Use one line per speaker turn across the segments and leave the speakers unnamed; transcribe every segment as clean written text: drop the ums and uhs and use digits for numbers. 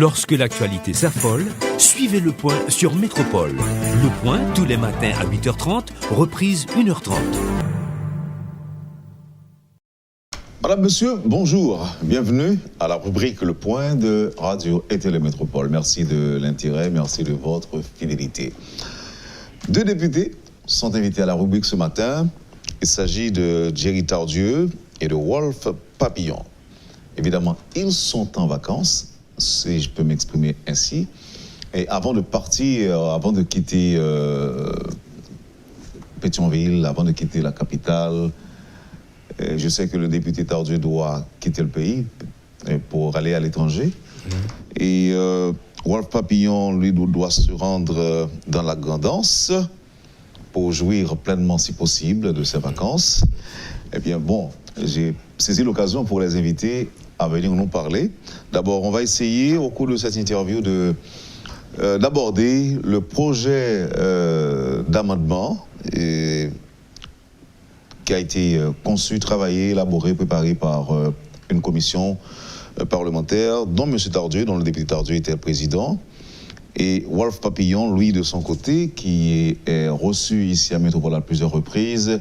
Lorsque l'actualité s'affole, suivez Le Point sur Métropole. Le Point, tous les matins à 8h30, reprise 1h30.
Madame, monsieur, bonjour. Bienvenue à la rubrique Le Point de Radio et Télémétropole. Merci de l'intérêt, merci de votre fidélité. Deux députés sont invités à la rubrique ce matin. Il s'agit de Jerry Tardieu et de Wolf Papillon. Évidemment, ils sont en vacances, si je peux m'exprimer ainsi. Et avant de partir, avant de quitter Pétionville, avant de quitter la capitale, je sais que le député Tardieu doit quitter le pays pour aller à l'étranger. Et Wolf Papillon, lui, doit se rendre dans la Grand'Anse pour jouir pleinement, si possible, de ses vacances. Eh bien, bon, j'ai saisi l'occasion pour les inviter à venir nous parler. D'abord, on va essayer, au cours de cette interview, d'aborder le projet d'amendement qui a été conçu, travaillé, élaboré, préparé par une commission parlementaire, dont M. Tardieu, dont le député Tardieu était le président, et Wolf Papillon, lui, de son côté, qui est reçu ici à Métropole à plusieurs reprises,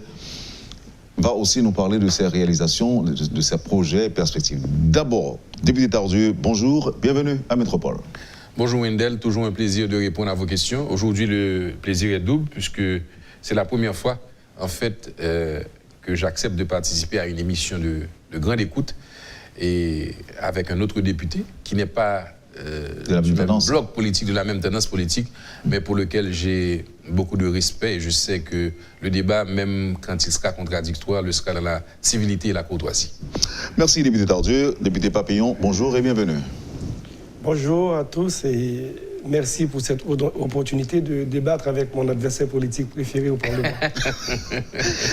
va aussi nous parler de ses réalisations, de ses projets et perspectives. D'abord, député Tardieu, bonjour, bienvenue à Métropole.
Bonjour Wendell, toujours un plaisir de répondre à vos questions. Aujourd'hui, le plaisir est double, puisque c'est la première fois, en fait, que j'accepte de participer à une émission de grande écoute, et avec un autre député qui n'est pas du même bloc politique, de la même tendance politique, mais pour lequel j'ai beaucoup de respect, et je sais que le débat, même quand il sera contradictoire, le sera dans la civilité et la courtoisie.
Merci député Tardieu. Député Papillon, bonjour et bienvenue.
Bonjour à tous et merci pour cette opportunité de débattre avec mon adversaire politique préféré au Parlement.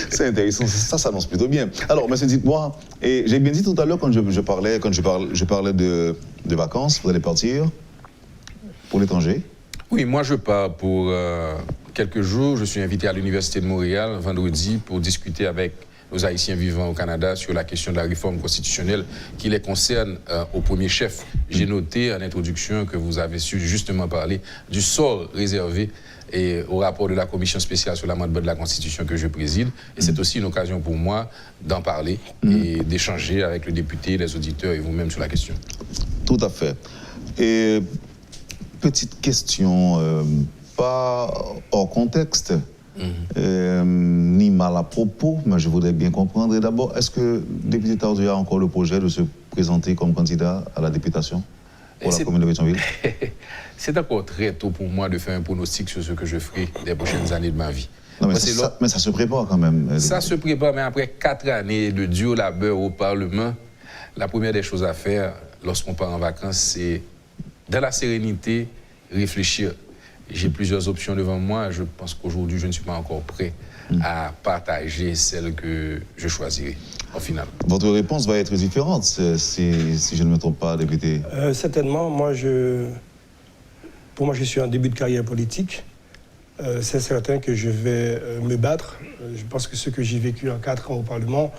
C'est intéressant, ça s'annonce plutôt bien. Alors, monsieur, dites-moi, et j'ai bien dit tout à l'heure quand je parlais de vacances, vous allez partir pour l'étranger?
Oui, moi je pars pour quelques jours. Je suis invité à l'Université de Montréal vendredi pour discuter avec nos Haïtiens vivant au Canada sur la question de la réforme constitutionnelle qui les concerne au premier chef. J'ai noté en introduction que vous avez su justement parler du sort réservé et au rapport de la commission spéciale sur l'amendement de la Constitution que je préside. Et c'est aussi une occasion pour moi d'en parler et d'échanger avec le député, les auditeurs et vous-même sur la question.
Tout à fait. Et petite question, pas hors contexte, ni mal à propos, mais je voudrais bien comprendre. D'abord, est-ce que le député Tardieu a encore le projet de se présenter comme candidat à la députation pour la commune de Pétionville?
C'est encore très tôt pour moi de faire un pronostic sur ce que je ferai les prochaines années de ma vie.
Non, mais, mais ça se prépare quand même.
Ça se prépare, mais après 4 années de dur labeur au Parlement, la première des choses à faire lorsqu'on part en vacances, c'est dans la sérénité réfléchir. J'ai plusieurs options devant moi. Je pense qu'aujourd'hui, je ne suis pas encore prêt à partager celle que je choisirai au final. Votre
réponse va être différente si je ne me trompe pas, député.
Certainement. Pour moi, je suis en début de carrière politique. C'est certain que je vais me battre. Je pense que ce que j'ai vécu en 4 ans au Parlement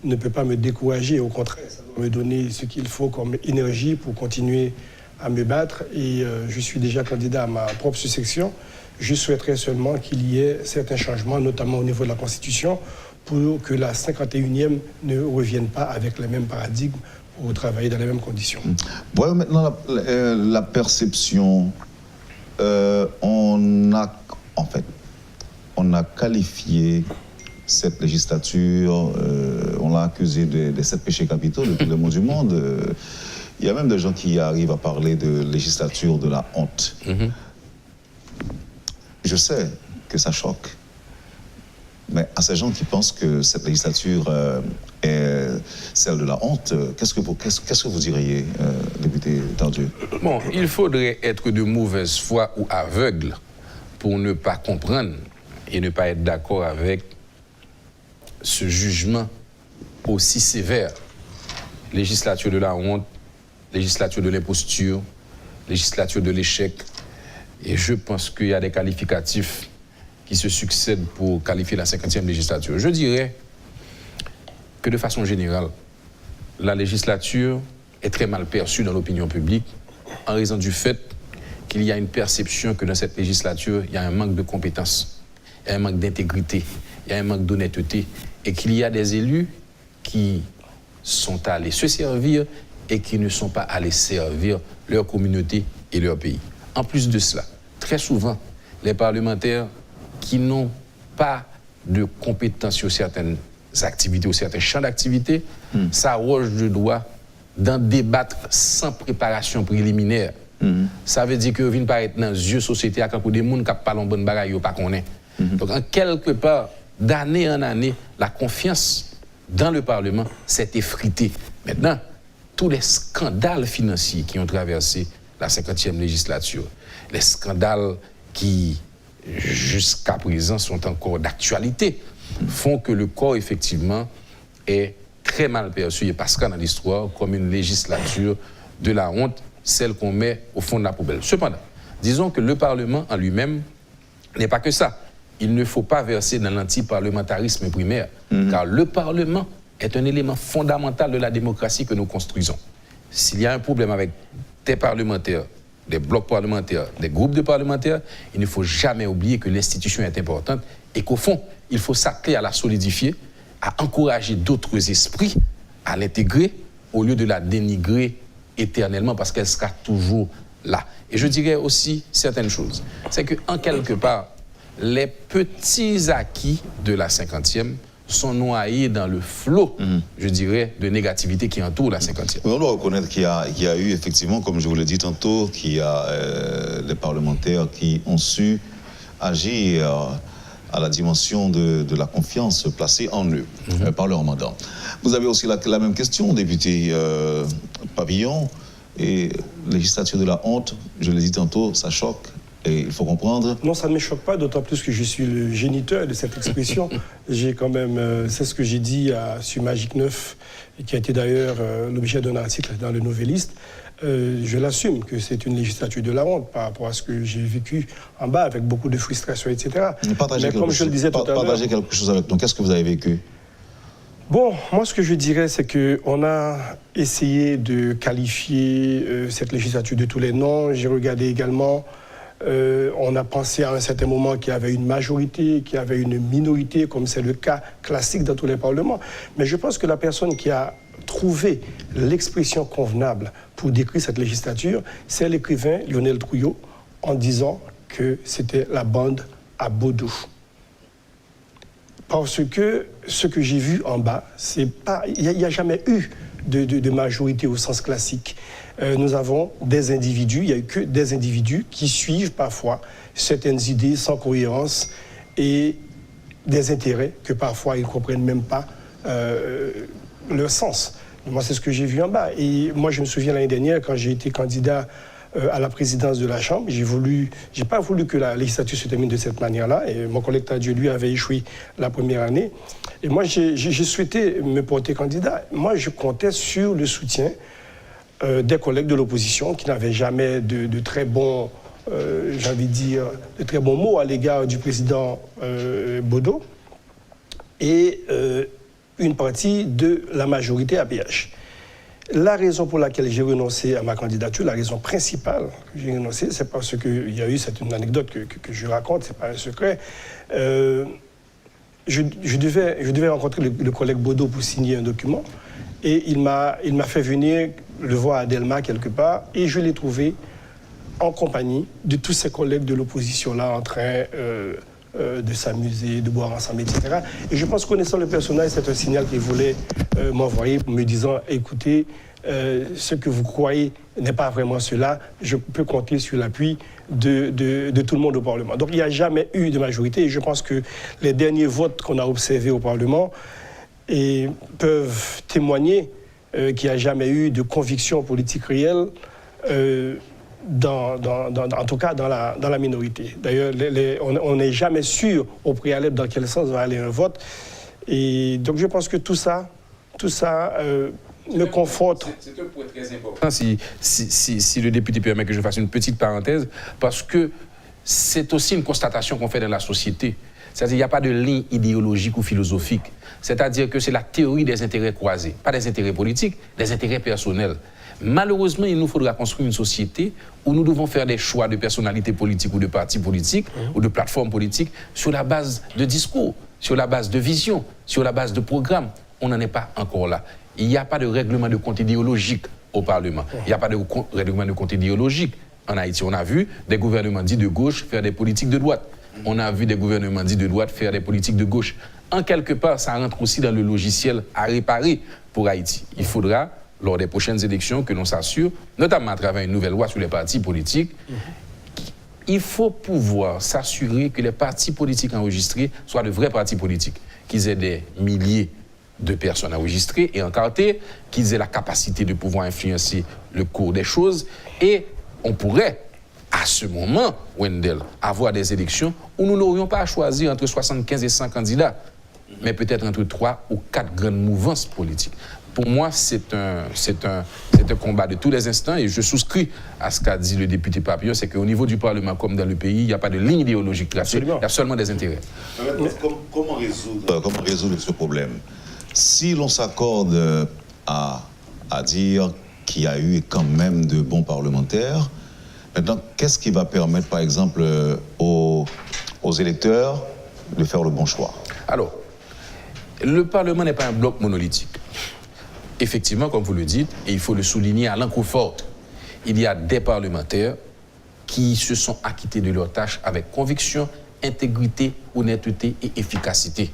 ne peut pas me décourager. Au contraire, ça va me donner ce qu'il faut comme énergie pour continuer à me battre. Et je suis déjà candidat à ma propre succession. Je souhaiterais seulement qu'il y ait certains changements, notamment au niveau de la Constitution, pour que la 51e ne revienne pas avec le même paradigme pour travailler dans les mêmes conditions.
Voyons maintenant la perception. On a qualifié cette législature, on l'a accusé des 7 péchés capitaux de tous les maux du monde. Il y a même des gens qui arrivent à parler de législature de la honte. Je sais que ça choque, mais à ces gens qui pensent que cette législature est celle de la honte, qu'est-ce que vous diriez, député Tardieu?
Bon, il faudrait être de mauvaise foi ou aveugle pour ne pas comprendre et ne pas être d'accord avec ce jugement aussi sévère. Législature de la honte, législature de l'imposture, législature de l'échec. Et je pense qu'il y a des qualificatifs qui se succèdent pour qualifier la 50e législature. Je dirais que de façon générale, la législature est très mal perçue dans l'opinion publique en raison du fait qu'il y a une perception que dans cette législature, il y a un manque de compétences, il y a un manque d'intégrité, il y a un manque d'honnêteté, et qu'il y a des élus qui sont allés se servir et qui ne sont pas allés servir leur communauté et leur pays. En plus de cela, très souvent, les parlementaires qui n'ont pas de compétences sur certaines activités ou certains champs d'activité, s'arrogent le droit d'en débattre sans préparation préliminaire. Ça veut dire que vient paraître dans les yeux société à quand des gens qui parlent en bonne bagaille ou pas connaît. Donc en quelque part, d'année en année, la confiance dans le Parlement s'est effritée. Maintenant, tous les scandales financiers qui ont traversé la 50e législature, les scandales qui, jusqu'à présent, sont encore d'actualité, font que le corps, effectivement, est très mal perçu et passe dans l'histoire comme une législature de la honte, celle qu'on met au fond de la poubelle. Cependant, disons que le Parlement en lui-même n'est pas que ça. Il ne faut pas verser dans l'antiparlementarisme primaire, car le Parlement est un élément fondamental de la démocratie que nous construisons. S'il y a un problème avec des parlementaires, des blocs parlementaires, des groupes de parlementaires, il ne faut jamais oublier que l'institution est importante et qu'au fond, il faut s'atteler à la solidifier, à encourager d'autres esprits à l'intégrer au lieu de la dénigrer éternellement parce qu'elle sera toujours là. Et je dirais aussi certaines choses. C'est qu'en quelque part, les petits acquis de la 50e sont noyés dans le flot, je dirais, de négativité qui entoure la 50e.
On doit reconnaître qu'il y a eu effectivement, comme je vous l'ai dit tantôt, qu'il y a des parlementaires qui ont su agir à la dimension de la confiance placée en eux par leur mandat. Vous avez aussi la même question, député Pavillon, et législature de la honte, je l'ai dit tantôt, ça choque. Et il faut comprendre.
Non, ça ne me choque pas, d'autant plus que je suis le géniteur de cette expression. J'ai quand même, c'est ce que j'ai dit sur Magic 9, et qui a été d'ailleurs l'objet d'un article dans le Nouvelliste. Je l'assume que c'est une législature de la honte par rapport à ce que j'ai vécu en bas avec beaucoup de frustration, etc.
Mais comme je le disais tout à l'heure. Partagez quelque chose avec nous. Qu'est-ce que vous avez vécu?
Bon, moi, ce que je dirais, c'est qu'on a essayé de qualifier cette législature de tous les noms. J'ai regardé également. On a pensé à un certain moment qu'il y avait une majorité, qu'il y avait une minorité, comme c'est le cas classique dans tous les parlements. Mais je pense que la personne qui a trouvé l'expression convenable pour décrire cette législature, c'est l'écrivain Lionel Trouillot, en disant que c'était la bande à Baudou. Parce que ce que j'ai vu en bas, c'est pas, il n'y a jamais eu de majorité au sens classique. Nous avons des individus, il n'y a eu que des individus qui suivent parfois certaines idées sans cohérence et des intérêts que parfois ils ne comprennent même pas leur sens. Moi, c'est ce que j'ai vu en bas. Et moi, je me souviens l'année dernière, quand j'ai été candidat à la présidence de la Chambre, j'ai pas voulu que la législature se termine de cette manière-là. Et mon collègue Tadieu, lui, avait échoué la première année. Et moi, j'ai souhaité me porter candidat. Moi, je comptais sur le soutien des collègues de l'opposition qui n'avaient jamais de très bons, j'ai envie de dire, de très bons mots à l'égard du président Bodo et une partie de la majorité APH. La raison pour laquelle j'ai renoncé à ma candidature, la raison principale que j'ai renoncé, c'est parce qu'il y a eu, c'est une anecdote que je raconte, c'est pas un secret. Je devais rencontrer le collègue Bodo pour signer un document et il m'a fait venir le voir à Delma quelque part et je l'ai trouvé en compagnie de tous ses collègues de l'opposition là en train de s'amuser, de boire ensemble, etc. Et je pense, connaissant le personnage, c'est un signal qu'il voulait m'envoyer me disant, écoutez, ce que vous croyez n'est pas vraiment cela, je peux compter sur l'appui de tout le monde au Parlement. Donc il n'y a jamais eu de majorité et je pense que les derniers votes qu'on a observés au Parlement peuvent témoigner qu'il n'y a jamais eu de conviction politique réelle en tout cas dans la minorité. D'ailleurs, on n'est jamais sûr au préalable dans quel sens va aller un vote. Et donc je pense que tout ça me conforte.
C'est un point très important. Si le député permet que je fasse une petite parenthèse, parce que c'est aussi une constatation qu'on fait dans la société. C'est-à-dire qu'il n'y a pas de ligne idéologique ou philosophique. C'est-à-dire que c'est la théorie des intérêts croisés. Pas des intérêts politiques, des intérêts personnels. Malheureusement, il nous faudra construire une société où nous devons faire des choix de personnalités politiques ou de partis politiques ou de plateformes politiques sur la base de discours, sur la base de vision, sur la base de programmes. On n'en est pas encore là. Il n'y a pas de règlement de compte idéologique au Parlement. Il n'y a pas de règlement de compte idéologique. En Haïti, on a vu des gouvernements dits de gauche faire des politiques de droite. On a vu des gouvernements dits de droite faire des politiques de gauche. En quelque part, ça rentre aussi dans le logiciel à réparer pour Haïti. Il faudra, lors des prochaines élections, que l'on s'assure, notamment à travers une nouvelle loi sur les partis politiques, il faut pouvoir s'assurer que les partis politiques enregistrés soient de vrais partis politiques, qu'ils aient des milliers de personnes enregistrées et encartées, qu'ils aient la capacité de pouvoir influencer le cours des choses. Et on pourrait, à ce moment, Wendell, avoir des élections où nous n'aurions pas à choisir entre 75 et 100 candidats, mais peut-être entre 3 ou 4 grandes mouvances politiques. Pour moi, c'est un combat de tous les instants et je souscris à ce qu'a dit le député Papillon, c'est qu'au niveau du Parlement comme dans le pays, il n'y a pas de ligne idéologique tracée, il y a seulement des intérêts.
Comment résoudre ce problème? Si l'on s'accorde à dire qu'il y a eu quand même de bons parlementaires, maintenant, qu'est-ce qui va permettre, par exemple, aux électeurs de faire le bon choix?
Alors, le Parlement n'est pas un bloc monolithique. Effectivement, comme vous le dites, et il faut le souligner à l'encre forte, il y a des parlementaires qui se sont acquittés de leurs tâches avec conviction, intégrité, honnêteté et efficacité.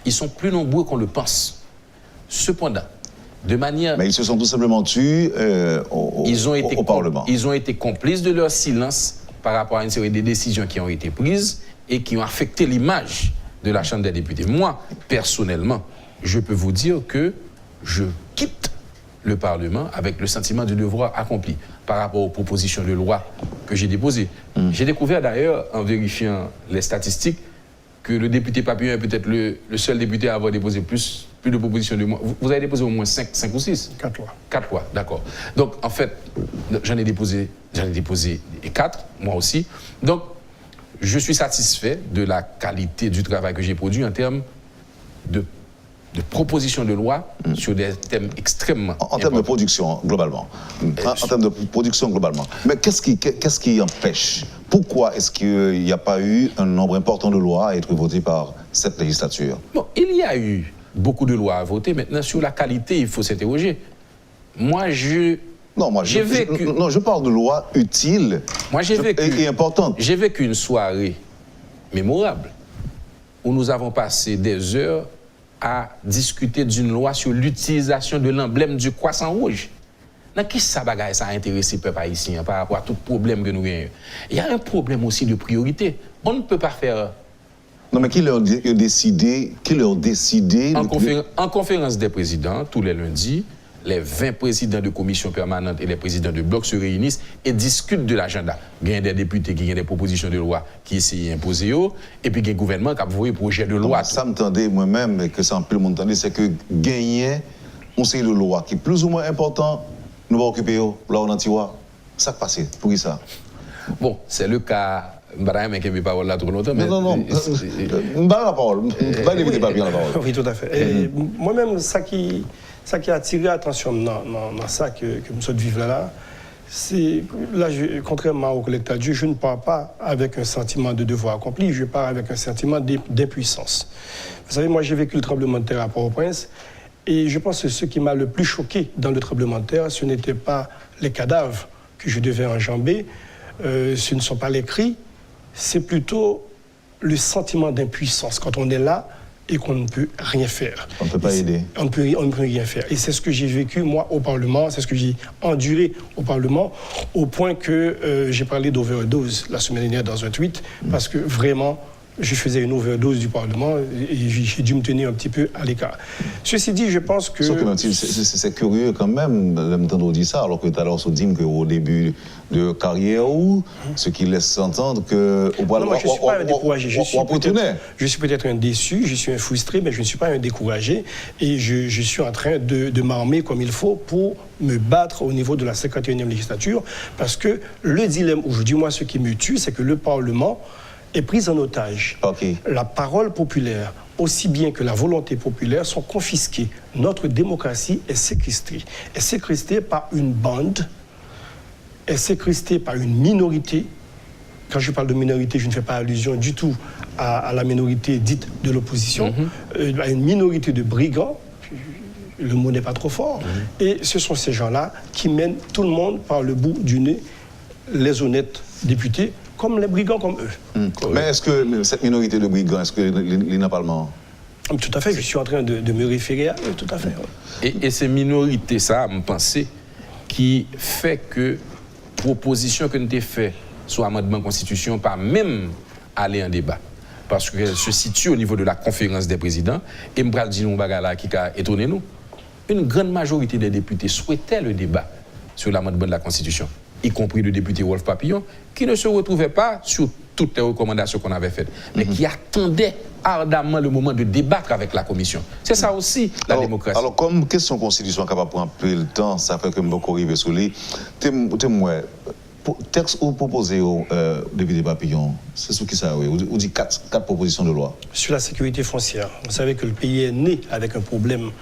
Ils sont plus nombreux qu'on le pense. Cependant, de manière...
Mais ils se sont tout simplement tués au Parlement.
Ils ont été complices de leur silence par rapport à une série de décisions qui ont été prises et qui ont affecté l'image de la Chambre des députés. Moi, personnellement, je peux vous dire que je quitte le Parlement avec le sentiment de devoir accompli par rapport aux propositions de loi que j'ai déposées. J'ai découvert d'ailleurs, en vérifiant les statistiques, que le député Papillon est peut-être le seul député à avoir déposé plus de propositions de moi. Vous avez déposé au moins 5 ou 6
4 lois.
4 lois, d'accord. Donc, en fait, j'en ai déposé 4, moi aussi. Donc, je suis satisfait de la qualité du travail que j'ai produit en termes de propositions de loi sur des thèmes extrêmement
En termes de production, globalement. En termes de production, globalement. Mais qu'est-ce qui empêche? Pourquoi est-ce qu'il n'y a pas eu un nombre important de lois à être votées par cette législature?
Bon, il y a eu beaucoup de lois à voter. Maintenant, sur la qualité, il faut s'interroger. Moi, je
parle de lois utiles et importantes.
J'ai vécu une soirée mémorable où nous avons passé des heures à discuter d'une loi sur l'utilisation de l'emblème du croissant rouge. Qu'est-ce que ça a intéressé le peuple haïtien par rapport à tout problème que nous avons? Il y a un problème aussi de priorité. On ne peut pas faire...
Non, mais qui leur décidé
En conférence des présidents, tous les lundis, les 20 présidents de commission permanente et les présidents de bloc se réunissent et discutent de l'agenda. Il y a des députés qui ont des propositions de loi qui essayent d'imposer, et puis il y a un gouvernement qui a envoyé un projet de loi.
Ça me tendait moi-même, et que ça me peut le monde entendre, c'est que gagner un conseil de loi qui est plus ou moins important, nous va occuper là on antiwa. Ça passe. Pour qui ça?
Bon, c'est le cas. Je ne vais pas mes paroles là trop longtemps. Mais
non. Je ne la parole. Je pas bien la parole.
Oui, tout à fait. Moi-même, ça qui a attiré l'attention dans ça que nous sommes vivre là, c'est là, contrairement au collecteur Dieu, je ne pars pas avec un sentiment de devoir accompli, je pars avec un sentiment d'impuissance. Vous savez, moi, j'ai vécu le tremblement de terre à Port-au-Prince, et je pense que ce qui m'a le plus choqué dans le tremblement de terre, ce n'était pas les cadavres que je devais enjamber, ce ne sont pas les cris, c'est plutôt le sentiment d'impuissance quand on est là et qu'on ne peut rien faire.
On ne peut pas aider.
On ne peut rien faire. Et c'est ce que j'ai vécu, moi, au Parlement, c'est ce que j'ai enduré au Parlement, au point que j'ai parlé d'overdose la semaine dernière dans un tweet, parce que vraiment, je faisais une overdose du Parlement et j'ai dû me tenir un petit peu à l'écart. Ceci dit, je pense que...
C'est curieux quand même d'entendre dire ça, alors que tout à l'heure, on dit qu'au début de carrière, ce qui laisse entendre que...
Non, moi, je ne suis pas un découragé. Je suis peut-être un déçu, je suis un frustré, mais je ne suis pas un découragé. Et je suis en train de m'armer comme il faut pour me battre au niveau de la 51e législature, parce que le dilemme aujourd'hui, moi, ce qui me tue, c'est que le Parlement est prise en otage.
Okay.
La parole populaire, aussi bien que la volonté populaire sont confisquées. Notre démocratie est séquestrée. Elle est séquestrée par une bande, elle est séquestrée par une minorité. Quand je parle de minorité, je ne fais pas allusion du tout à la minorité dite de l'opposition, à une minorité de brigands. Le mot n'est pas trop fort. Et ce sont ces gens-là qui mènent tout le monde par le bout du nez, les honnêtes députés, comme les brigands comme eux.
Mais est-ce que cette minorité de brigands, est-ce que l'Inaparlement...
Tout à fait, je suis en train de me référer à eux, tout à fait.
Et ces minorités, ça, à me penser, qui fait que proposition que nous avons fait sur l'amendement de constitution, pas même aller en débat. Parce qu'elle se situe au niveau de la conférence des présidents. Et je vais dire un bagage qui a étonné nous. Une grande majorité des députés souhaitaient le débat sur l'amendement de la constitution, y compris le député Wolf Papillon, qui ne se retrouvait pas sur toutes les recommandations qu'on avait faites, mais qui attendait ardemment le moment de débattre avec la commission. C'est ça aussi, la démocratie.
Alors, comme question constitution capable pour un peu le temps, ça fait que je vais arriver sur lui. Témoin, texte ou proposé au député Papillon, c'est ce qui ça, oui. Ou dit quatre propositions de loi.
Sur la sécurité foncière, vous savez que le pays est né avec un problème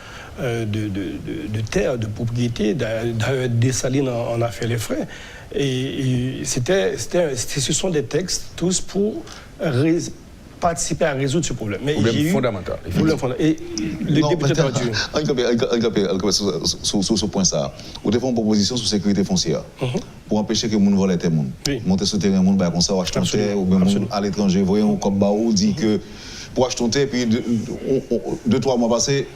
de terre, de propriété. D'ailleurs, Dessalines en a fait les frais. Et ce sont des textes tous pour participer à résoudre ce problème. Mais
problème fondamental.
Et le député Tardieu.
Sur ce point, ça, vous devez faire une proposition sur la sécurité foncière pour empêcher que les gens volent les gens. Monter sur le terrain, les gens comme ça, acheter un terre, ou bien à l'étranger, voyons comme Baou dit que pour acheter un terre, puis 2-3 mois passés,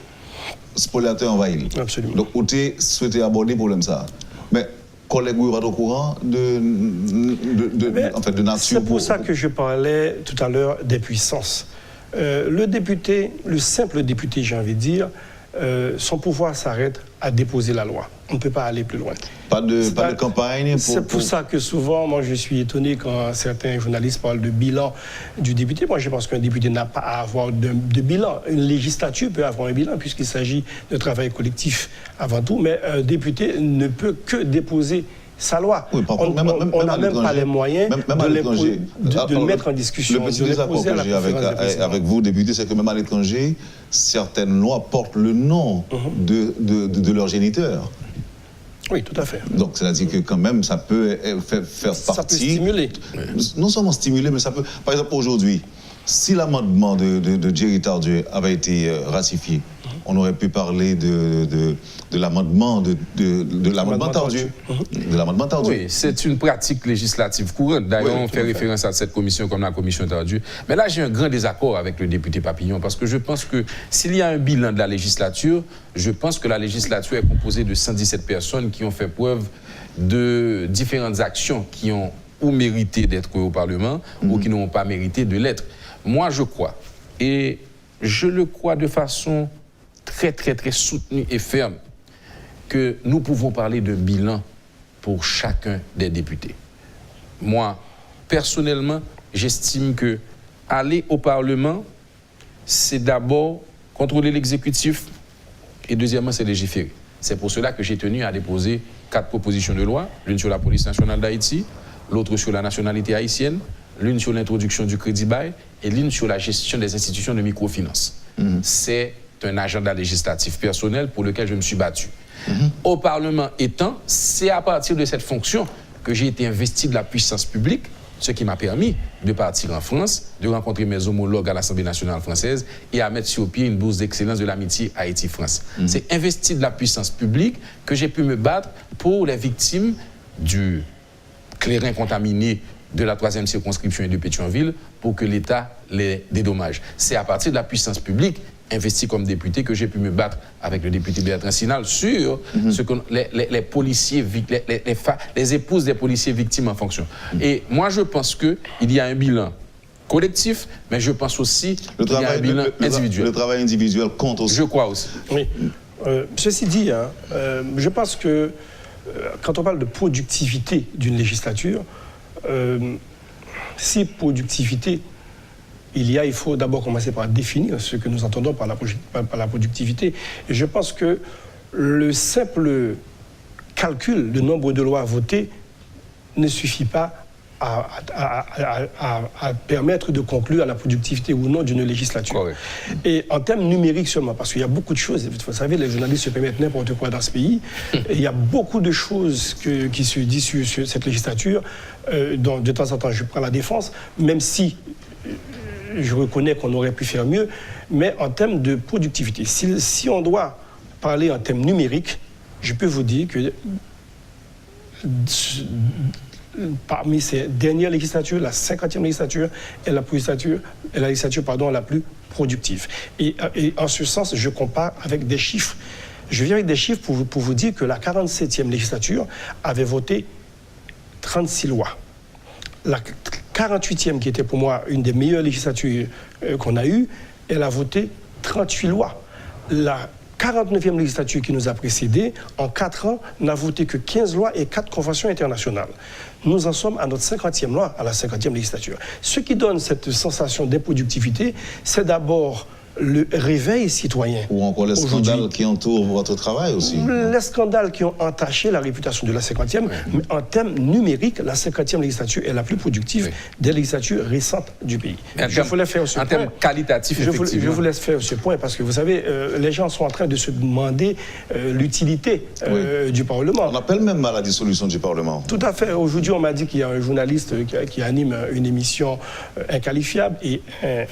spoliateur envahit.
Absolument.
Donc, vous souhaitez aborder le problème ça. Mais collègue, vous êtes au courant de nature.
C'est pour ça que je parlais tout à l'heure des puissances. Le simple député, j'ai envie de dire, son pouvoir s'arrête à déposer la loi. On ne peut pas aller plus loin.
Pas de campagne
C'est pour ça que souvent, moi, je suis étonné quand certains journalistes parlent de bilan du député. Moi, je pense qu'un député n'a pas à avoir de bilan. Une législature peut avoir un bilan puisqu'il s'agit de travail collectif avant tout, mais un député ne peut que déposer sa loi. Oui, on n'a même pas les moyens de le mettre en discussion.
Le petit désaccord que j'ai avec vous, députés, c'est que même à l'étranger, certaines lois portent le nom de leur géniteur.
Oui, tout à fait.
Donc, c'est-à-dire que quand même, ça peut faire partie...
Ça peut stimuler.
Non seulement stimuler, mais ça peut... Par exemple, aujourd'hui, si l'amendement de Jerry Tardieu avait été ratifié, on aurait pu parler de l'amendement de l'amendement Tardieu. De l'amendement Tardieu.
Oui, c'est une pratique législative courante. D'ailleurs, on fait référence à cette commission comme la commission Tardieu. Mais là, j'ai un grand désaccord avec le député Papillon parce que je pense que s'il y a un bilan de la législature, je pense que la législature est composée de 117 personnes qui ont fait preuve de différentes actions qui ont ou mérité d'être au Parlement ou qui n'ont pas mérité de l'être. Moi, je crois, et je le crois de façon très, très, très soutenue et ferme, que nous pouvons parler de bilan pour chacun des députés. Moi, personnellement, j'estime que aller au Parlement, c'est d'abord contrôler l'exécutif et deuxièmement, c'est légiférer. C'est pour cela que j'ai tenu à déposer 4 propositions de loi, l'une sur la police nationale d'Haïti, l'autre sur la nationalité haïtienne, l'une sur l'introduction du crédit bail et l'une sur la gestion des institutions de microfinance. C'est un agenda législatif personnel pour lequel je me suis battu. Au Parlement étant, c'est à partir de cette fonction que j'ai été investi de la puissance publique, ce qui m'a permis de partir en France, de rencontrer mes homologues à l'Assemblée nationale française et à mettre sur pied une bourse d'excellence de l'amitié Haïti-France. C'est investi de la puissance publique que j'ai pu me battre pour les victimes du clairin contaminé de la 3e circonscription et de Pétionville pour que l'État les dédommage. C'est à partir de la puissance publique investi comme député que j'ai pu me battre avec le député Bertrand Sinal sur ce que les policiers, les épouses des policiers victimes en fonction. Et moi, je pense qu'il y a un bilan collectif, mais je pense aussi qu'il y a un bilan individuel.
Le travail individuel compte aussi.
Je crois aussi.
Oui. Ceci dit, je pense que quand on parle de productivité d'une législature, si productivité il faut d'abord commencer par définir ce que nous entendons par la productivité. Et je pense que le simple calcul du nombre de lois votées ne suffit pas à permettre de conclure à la productivité ou non d'une législature.
Correct.
Et en termes numériques seulement, parce qu'il y a beaucoup de choses, vous savez, les journalistes se permettent n'importe quoi dans ce pays, et il y a beaucoup de choses qui se disent sur cette législature, dont de temps en temps je prends la défense, même si je reconnais qu'on aurait pu faire mieux, mais en termes de productivité, si on doit parler en termes numériques, je peux vous dire que parmi ces dernières législatures, la 50e législature est la législature la plus productive. Et en ce sens, je compare avec des chiffres. Je viens avec des chiffres pour vous dire que la 47e législature avait voté 36 lois. La 48e, qui était pour moi une des meilleures législatures qu'on a eues, elle a voté 38 lois. La 49e législature qui nous a précédés, en 4 ans, n'a voté que 15 lois et 4 conventions internationales. Nous en sommes à notre 50e loi, à la 50e législature. Ce qui donne cette sensation d'improductivité, c'est d'abord le réveil citoyen.
Ou encore les scandales qui entourent votre travail aussi.
Les scandales qui ont entaché la réputation de la 50e, mais en termes numériques, la 50e législature est la plus productive des législatures récentes du pays.
Je voulais faire ce point. En termes qualitatifs, effectivement.
Je vous laisse faire ce point parce que vous savez, les gens sont en train de se demander l'utilité du Parlement.
On appelle même à la dissolution du Parlement.
Tout à fait. Aujourd'hui, on m'a dit qu'il y a un journaliste qui anime une émission inqualifiable et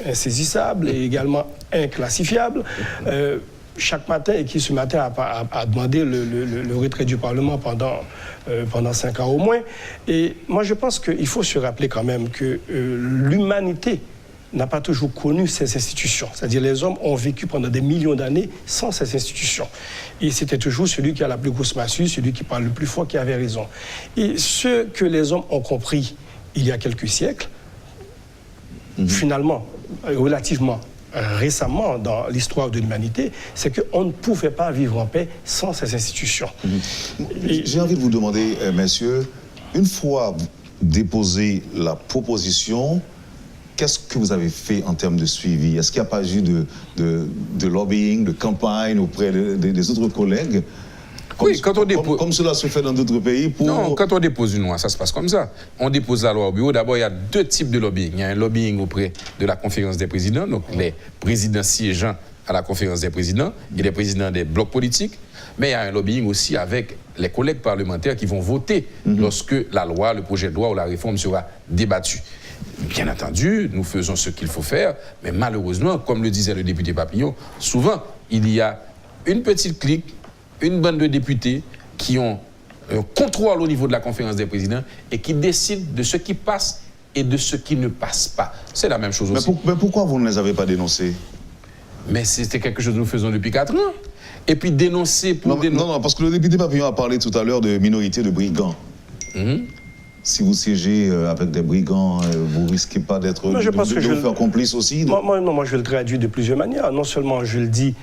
insaisissable et également inclassifiable, chaque matin, et qui ce matin a demandé le retrait du Parlement pendant 5 ans au moins. Et moi, je pense qu'il faut se rappeler quand même que l'humanité n'a pas toujours connu ces institutions. C'est-à-dire les hommes ont vécu pendant des millions d'années sans ces institutions. Et c'était toujours celui qui a la plus grosse massue, celui qui parle le plus fort, qui avait raison. Et ce que les hommes ont compris il y a quelques siècles, finalement, relativement récemment dans l'histoire de l'humanité, c'est qu'on ne pouvait pas vivre en paix sans ces institutions.
J'ai envie de vous demander, messieurs, une fois déposé la proposition, qu'est-ce que vous avez fait en termes de suivi? Est-ce qu'il n'y a pas eu de lobbying, de campagne auprès des autres collègues?
Quand on dépose...
Comme cela se fait dans d'autres pays pour...
Non, quand on dépose une loi, ça se passe comme ça. On dépose la loi au bureau. D'abord, il y a 2 types de lobbying. Il y a un lobbying auprès de la conférence des présidents, donc les présidents siégeant à la conférence des présidents et les présidents des blocs politiques. Mais il y a un lobbying aussi avec les collègues parlementaires qui vont voter lorsque la loi, le projet de loi ou la réforme sera débattue. Bien entendu, nous faisons ce qu'il faut faire, mais malheureusement, comme le disait le député Papillon, souvent, il y a une petite clique, une bande de députés qui ont un contrôle au niveau de la conférence des présidents et qui décident de ce qui passe et de ce qui ne passe pas. C'est la même chose aussi.
Mais pourquoi vous ne les avez pas dénoncés?
Mais c'était quelque chose que nous faisons depuis 4 ans. Et puis dénoncer pour dénoncer...
Non, parce que le député Papillon a parlé tout à l'heure de minorité de brigands. Si vous siégez avec des brigands, vous risquez pas d'être faire complice aussi
Moi, je le traduis de plusieurs manières. Non seulement je le dis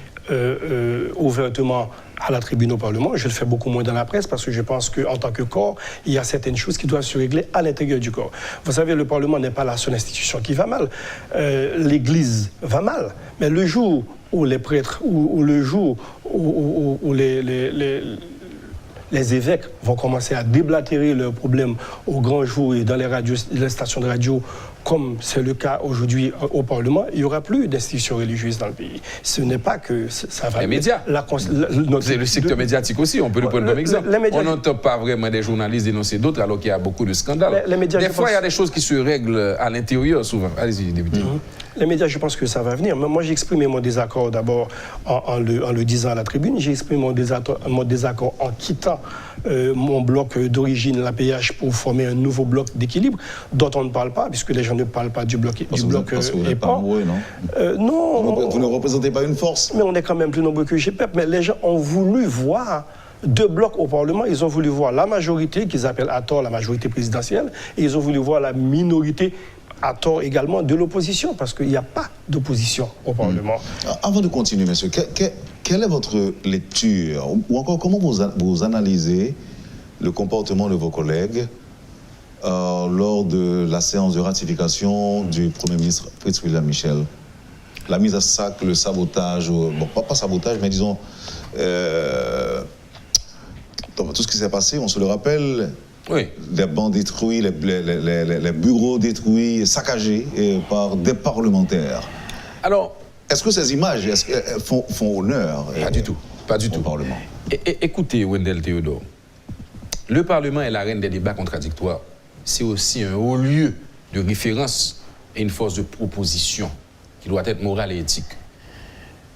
ouvertement à la tribune au Parlement, je le fais beaucoup moins dans la presse parce que je pense qu'en tant que corps, il y a certaines choses qui doivent se régler à l'intérieur du corps. Vous savez, le Parlement n'est pas la seule institution qui va mal. L'Église va mal. Mais le jour où les prêtres, ou le jour où les évêques vont commencer à déblatérer leurs problèmes au grand jour et dans les stations de radio, comme c'est le cas aujourd'hui au Parlement, il n'y aura plus d'institutions religieuses dans le pays. Ce n'est pas que ça va...
Les médias. C'est le secteur médiatique aussi, on peut le prendre comme exemple. On n'entend pas vraiment des journalistes dénoncer d'autres alors qu'il y a beaucoup de scandales. Des fois, il y a des choses qui se règlent à l'intérieur souvent. Allez-y, député.
Les médias, je pense que ça va venir. Mais moi, j'ai exprimé mon désaccord d'abord en le disant à la tribune. J'ai exprimé mon désaccord en quittant mon bloc d'origine, l'APH, pour former un nouveau bloc d'équilibre dont on ne parle pas, puisque les gens ne parlent pas du bloc EPAN.
Non. Vous ne représentez pas une force.
Mais on est quand même plus nombreux que GPEP. Mais les gens ont voulu voir 2 blocs au Parlement. Ils ont voulu voir la majorité, qu'ils appellent à tort la majorité présidentielle, et ils ont voulu voir la minorité, à tort également, de l'opposition, parce qu'il n'y a pas d'opposition au Parlement.
Avant de continuer, monsieur, quelle est votre lecture, ou encore comment vous analysez le comportement de vos collègues lors de la séance de ratification du Premier ministre Fritz William Michel? La mise à sac, le sabotage, bon, pas sabotage, mais disons, tout ce qui s'est passé, on se le rappelle,
Oui.
Des bancs détruits, les bureaux détruits, saccagés par des parlementaires.
Alors,
est-ce que ces images font honneur
pas du tout. Pas du
au
tout.
Parlement?
Écoutez, Wendell Théodore, le Parlement est l'arène des débats contradictoires. C'est aussi un haut lieu de référence et une force de proposition qui doit être morale et éthique.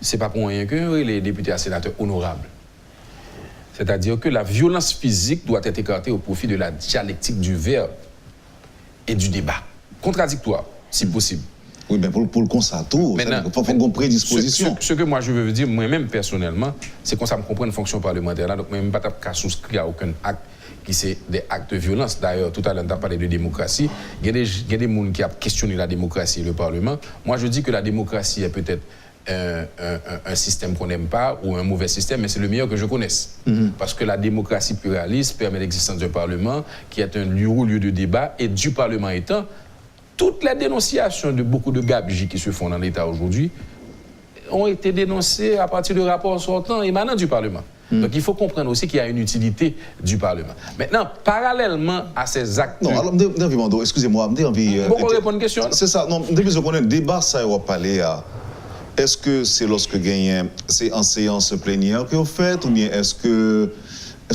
C'est pas pour rien que les députés et sénateurs honorables. C'est-à-dire que la violence physique doit être écartée au profit de la dialectique du verbe et du débat. Contradictoire, si possible.
Oui, mais pour le constato, il faut qu'on prédisposition.
Ce que moi je veux dire, moi-même personnellement, c'est qu'on ça me comprend une fonction parlementaire là, donc moi-même pas qu'à souscrire à aucun acte qui c'est des actes de violence. D'ailleurs, tout à l'heure, on a parlé de démocratie. Il y a des gens qui ont questionné la démocratie et le Parlement. Moi, je dis que la démocratie est peut-être un système qu'on n'aime pas ou un mauvais système, mais c'est le meilleur que je connaisse. Parce que la démocratie pluraliste permet l'existence d'un Parlement qui est un lieu de débat, et du Parlement étant, toutes les dénonciations de beaucoup de gabegies qui se font dans l'État aujourd'hui ont été dénoncées à partir de rapports sortants émanant du Parlement. Donc il faut comprendre aussi qu'il y a une utilité du Parlement. Maintenant, parallèlement à ces actes...
Non, alors, excusez-moi,
Bon, on répond à une question.
C'est ça, non, depuis qu'on a un débat, ça va parler à... Est-ce que c'est lorsque gagne, c'est en séance plénière que vous faites, ou bien est-ce que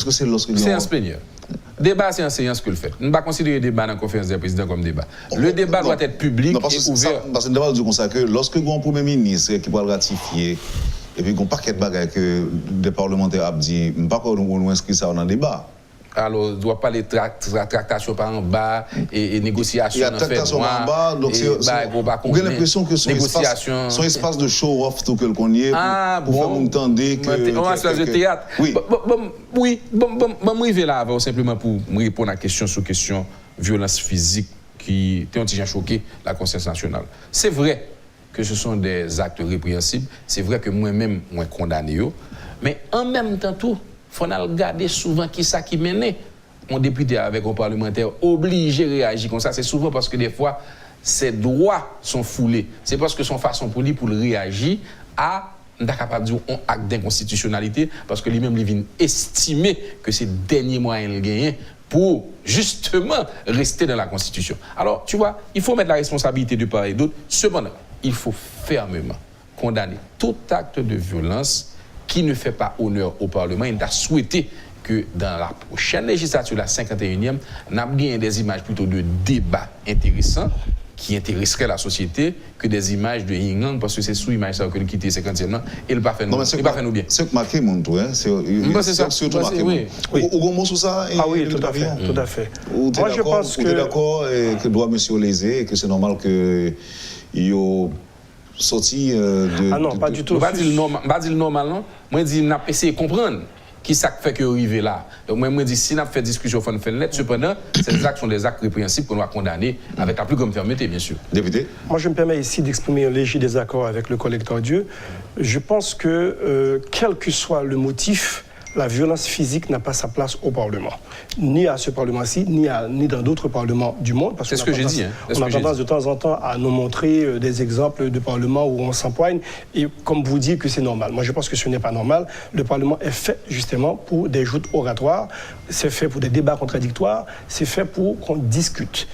c'est lorsque...
Séance plénière. Débat, c'est en séance que le fait. On ne va pas considérer le débat dans la conférence des présidents comme débat. Le débat doit être public et ouvert.
Parce que le débat dit comme ça que lorsque vous avez un Premier ministre qui va le ratifier, et puis qu'on paquet de bagages que des parlementaires ont dit, je ne sais pas comment on inscrit ça dans le débat.
Alors, il ne doit pas les tractations par en bas et négociations.
Il y a tractations en bas, donc on a l'impression que son espace de show-off, tout que le connaît, pour faire entendre que...
On va se faire de théâtre.
Oui.
Oui, je vais là simplement pour me répondre à question sur question violence physique qui ont choqué la conscience nationale. C'est vrai que ce sont des actes répréhensibles, c'est vrai que moi-même, je suis condamné, mais en même temps, tout. Il faut regarder souvent qui ça qui mène un député avec un parlementaire obligé de réagir comme ça. C'est souvent parce que des fois, ses droits sont foulés. C'est parce que son façon pour lui pour réagir à un acte d'inconstitutionnalité, parce que lui-même, il vient estimer que c'est le dernier moyen de gagner pour justement rester dans la Constitution. Alors, tu vois, il faut mettre la responsabilité de part et d'autre. Cependant, il faut fermement condamner tout acte de violence qui ne fait pas honneur au Parlement. Il a souhaité que dans la prochaine législature, la 51e, nous avons des images plutôt de débats intéressants qui intéresseraient la société que des images de Yingang, parce que c'est sous image ça que nous quittons 50e ans et il ne va pas faire nous bien.
C'est que marqué mon tout, c'est surtout marqué.
Oui.
Ou gros mot sur ça?
Ah oui, tout à fait, tout à fait.
Moi, je pense que... Vous êtes d'accord que doit monsieur léser et que c'est normal que il sorti de...
Ah non, pas du tout.
Je ne vais pas dire normal, non. Moi, je dis, on a essayé de comprendre qui ça fait que arriver là. Donc, moi, je dis, si on a fait discussion, on fait une lettre. Cependant, ces actes sont des actes répréhensibles qu'on doit condamner avec la plus grande fermeté, bien sûr.
Député?
Moi, je me permets ici d'exprimer un léger désaccord avec le collègue Tardieu. Je pense que, quel que soit le motif, la violence physique n'a pas sa place au Parlement. Ni à ce Parlement-ci, ni dans d'autres parlements du monde.
C'est ce que j'ai dit.
On a tendance de temps en temps à nous montrer des exemples de parlements où on s'empoigne et comme vous dites que c'est normal. Moi, je pense que ce n'est pas normal. Le Parlement est fait justement pour des joutes oratoires, c'est fait pour des débats contradictoires, c'est fait pour qu'on discute.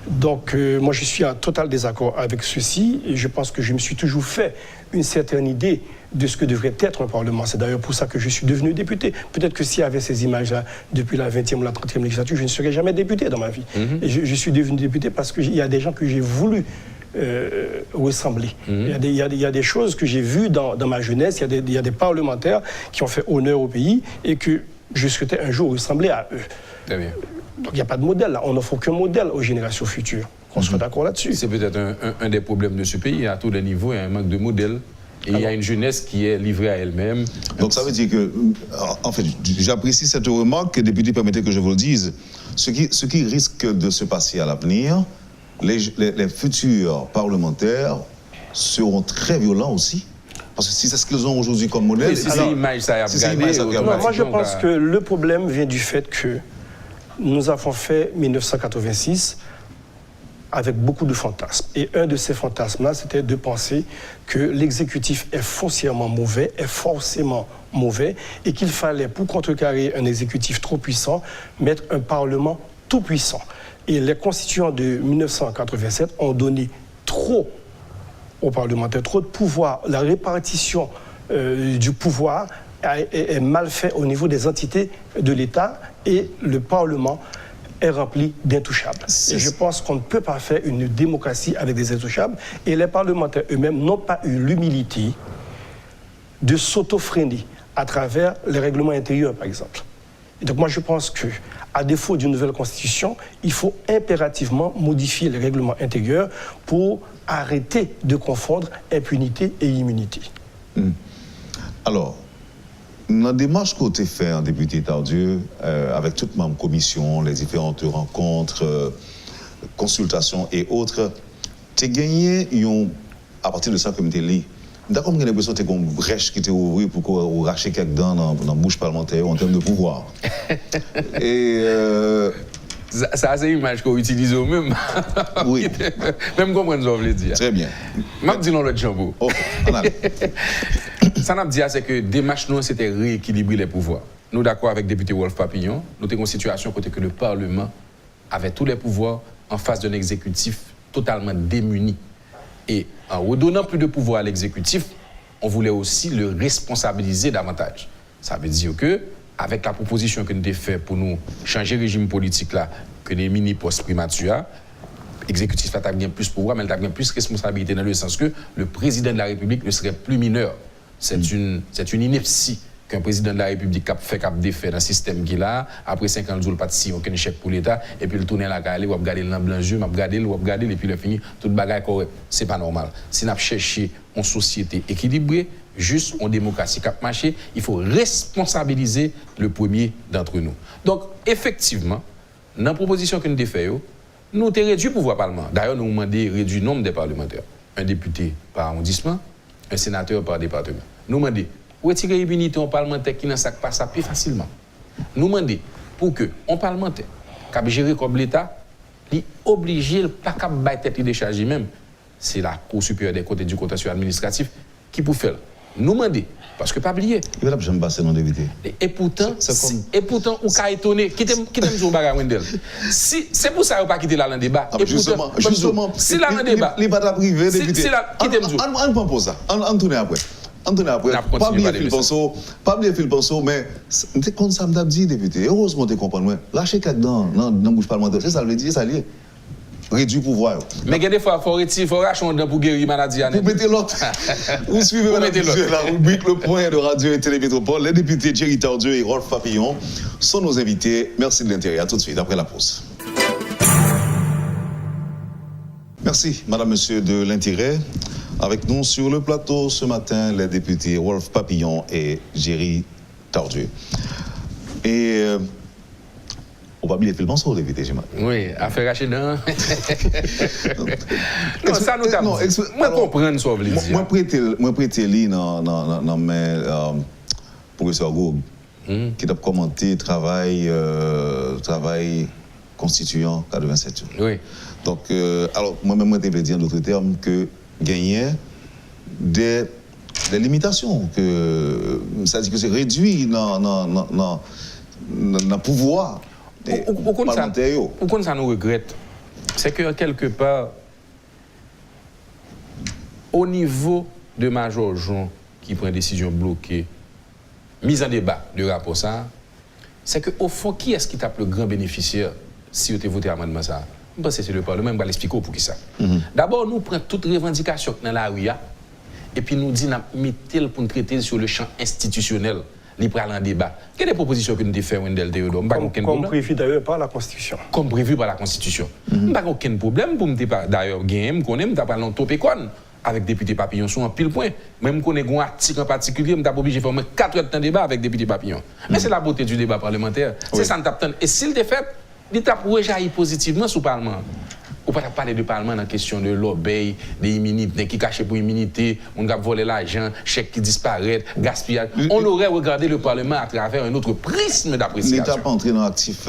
Donc, moi, je suis en total désaccord avec ceci et je pense que je me suis toujours fait une certaine idée de ce que devrait être un Parlement. C'est d'ailleurs pour ça que je suis devenu député. Peut-être que s'il y avait ces images-là depuis la 20e ou la 30e législature, je ne serais jamais député dans ma vie. Et je suis devenu député parce qu'il y a des gens que j'ai voulu ressembler. Il y a des choses que j'ai vues dans ma jeunesse, il y a des parlementaires qui ont fait honneur au pays et que je souhaitais un jour ressembler à eux.
Très bien.
Donc il n'y a pas de modèle là. On n'offre aucun modèle aux générations futures. On soit d'accord là-dessus.
C'est peut-être un des problèmes de ce pays. À tous les niveaux, il y a un manque de modèle. Et il y a une jeunesse qui est livrée à elle-même.
Donc ça veut dire que, en fait, j'apprécie cette remarque, député, permettez que je vous le dise. Ce qui risque de se passer à l'avenir, les futurs parlementaires seront très violents aussi. Parce que si c'est ce qu'ils ont aujourd'hui comme modèle...
Oui, si c'est l'image, ça a regardé...
Moi, je pense que le problème vient du fait que nous avons fait 1986 avec beaucoup de fantasmes. Et un de ces fantasmes-là, c'était de penser que l'exécutif est foncièrement mauvais, et qu'il fallait, pour contrecarrer un exécutif trop puissant, mettre un Parlement tout puissant. Et les constituants de 1987 ont donné trop aux parlementaires, trop de pouvoir. La répartition du pouvoir est mal faite au niveau des entités de l'État et le Parlement est rempli d'intouchables. Et je pense qu'on ne peut pas faire une démocratie avec des intouchables. Et les parlementaires eux-mêmes n'ont pas eu l'humilité de s'auto-freiner à travers les règlements intérieurs, par exemple. Et donc moi, je pense qu'à défaut d'une nouvelle constitution, il faut impérativement modifier les règlements intérieurs pour arrêter de confondre impunité et immunité.
Alors, dans la démarche qu'on a fait en député Tardieu, avec toute ma commission, les différentes rencontres, consultations et autres, tu as gagné, à partir de ça, comme tu as dit, d'accord, j'ai l'impression que tu as une brèche qui t'est ouverte pour qu'on rache quelques dents dans la bouche parlementaire en termes de pouvoir. Et.
Ça, c'est une image qu'on utilise au même.
Oui.
Même comprendre ce que je veux dire.
Très bien.
Je dis non, le jambo.
Ok, on a.
Ça n'a pas dit, c'est que démarche nous, c'était rééquilibrer les pouvoirs. Nous, d'accord avec le député Wolf Papillon, nous avons une situation côté que le Parlement avait tous les pouvoirs en face d'un exécutif totalement démuni. Et en redonnant plus de pouvoir à l'exécutif, on voulait aussi le responsabiliser davantage. Ça veut dire que, avec la proposition que nous avons faite pour nous changer le régime politique là, que les mini-postes primature, l'exécutif a bien plus de pouvoir, mais il a bien plus de responsabilité dans le sens que le président de la République ne serait plus mineur. C'est une ineptie qu'un président de la République a fait défait dans le système qu'il a. Après 5 ans, il n'a pas de si aucun chèque pour l'État. Et puis il tourne la gale, il va regarder le blanc jeu, il va regarder, et puis il finit, tout le bagage correct. Ce n'est pas normal. Si on a cherché une société équilibrée, juste en démocratie cap marché, il faut responsabiliser le premier d'entre nous. Donc, effectivement, dans la proposition que nous avons faite, nous avons réduit le pouvoir parlement. D'ailleurs, nous avons demandé de réduire le nombre de parlementaires. Un député par arrondissement, un sénateur par département. Nous avons demandé retirer l'immunité en parlementaire qui n'en sac pas ça plus facilement. Nous demandons pour que un parlementaire qui a géré comme l'État, il obligé pas qu'à battre tête décharger même. C'est la Cour supérieure des comptes et du contentieux administratif qui peut faire. Nous demandons parce que pas oublier.
Il va jamais passer dans député.
Et pourtant, ou qu'a étonné, qui t'aime dire bagarre Wendel. Si c'est pour ça qu'on pas quitter là dans le débat.
Et justement,
si là dans le débat.
Les batailles privées député.
Si là qui t'aime dire.
On prend pour ça. On tourne après. Pas oublier Phil Ponceau, mais c'est comme ça me dit député. Heureusement tu comprends. Lâcher quelques dents dans la bouche parlementaire, c'est ça veut dire ça lié. Réduire pouvoir.
Mais des fois, il faut racheter un dent pour guérir maladie.
Vous mettez l'autre. Vous suivez la rubrique Le Point de Radio et Télémétropole. Les députés Thierry Tardieu et Rolf Papillon sont nos invités. Merci de l'intérêt. À tout de suite, après la pause. Merci, madame, monsieur, de l'intérêt. Avec nous sur le plateau ce matin, les députés Rolf Papillon et Thierry Tardieu. Et on va oublier le Ponceau, député, j'imagine.
Oui, affaire racheter non. Non, ça nous tape. Moi, comprendre ce que vous voulez dire.
Moi, prêter li dans mes professeur Goug, qui a commenté travail constituant 87.
Oui.
Donc, alors, moi-même, je vais dire en d'autres termes que gagner des limitations, c'est-à-dire que c'est réduit dans le pouvoir.
Pourquoi ça nous regrette? C'est que quelque part, au niveau de Major Jean qui prend une décision bloquée, mise en débat de rapport ça, c'est qu'au fond, qui est-ce qui tape le grand bénéficiaire si vous avez voté amendement ça? Je pense que c'est le Parlement, je vais l'expliquer pour qui ça. D'abord, nous prenons toute revendication dans la rue et puis nous disons mettez-le pour nous traiter sur le champ institutionnel. Les prendre en débat. Quelles sont les propositions que nous avons faites, Wendel Théodore?
Comme prévu d'ailleurs par la Constitution.
Comme prévu par la Constitution. Pas aucun problème pour nous d'ailleurs gagner, qu'on aime parler en topécon avec député Papillon sur un pile point. Même qu'on ait un article en particulier, nous avons obligé de faire 4 heures de débat avec député Papillon. Mais c'est la beauté du débat parlementaire. C'est ça nous avons. Et s'il est fait, il a rejailli positivement sur le Parlement. On ne peut pas parler du Parlement dans la question de l'obéi, des immunités, qui cachent pour immunité, on a volé l'argent, chèques qui disparaissent, gaspillage. On aurait regardé le Parlement à travers un autre prisme d'appréciation.
L'État pas entré dans l'actif.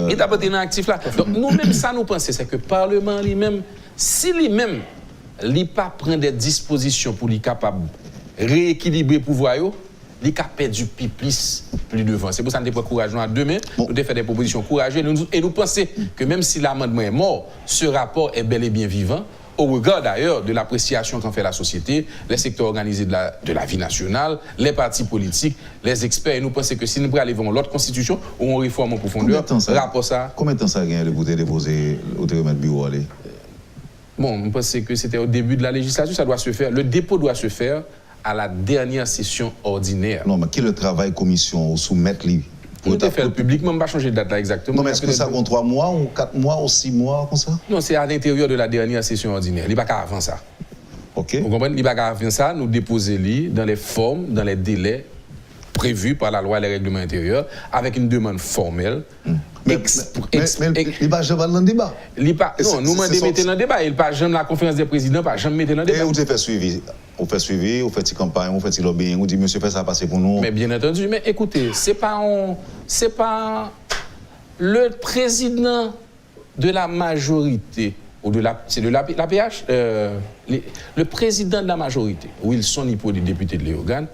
L'État pas entré dans l'actif là. Donc nous-mêmes, ça nous pensons, c'est que le Parlement lui-même, si lui-même, il pas prend des dispositions pour lui capable rééquilibrer le pouvoir, il a perdu plus devant. C'est pour ça que nous avons courageux demain, nous avons fait des propositions courageuses et nous pensons que même si l'amendement est mort, ce rapport est bel et bien vivant, au regard d'ailleurs de l'appréciation qu'en fait la société, les secteurs organisés de la vie nationale, les partis politiques, les experts. Et nous pensons que si nous allons vers l'autre constitution ou on réforme en profondeur, rapport ça.
Combien de temps ça a gagné de déposer au remettre bureau?
Bon, je pense que c'était au début de la législature, ça doit se faire. Le dépôt doit se faire à la dernière session ordinaire.
Non, mais quel est le travail commission ou soumettre lui?
Nous avons fait le public, mais on ne va pas changer de date là exactement.
Non, mais est-ce que ça compte 3 mois ou 4 mois ou 6 mois comme ça?
Non, c'est à l'intérieur de la dernière session ordinaire. Il n'y a pas qu'à avant ça.
OK.
Vous comprenez? Il n'y a pas qu'à avant ça, nous déposer dans les formes, dans les délais prévus par la loi et les règlements intérieurs, avec une demande formelle.
Mais il n'y a pas jamais dans le débat.
Non, nous demandons de mettre dans le débat. Il n'y a pas jamais la conférence des présidents, pas jamais mettre dans le débat.
Et vous avez fait suivi. Vous faites suivi, vous faites campagne, vous faites lobbying, vous dites monsieur fait ça passer pour nous.
Mais bien entendu, mais écoutez, c'est pas le président de la majorité ou de la c'est de l'APH, le président de la majorité, Wilson Hippolyte, député de Léogane,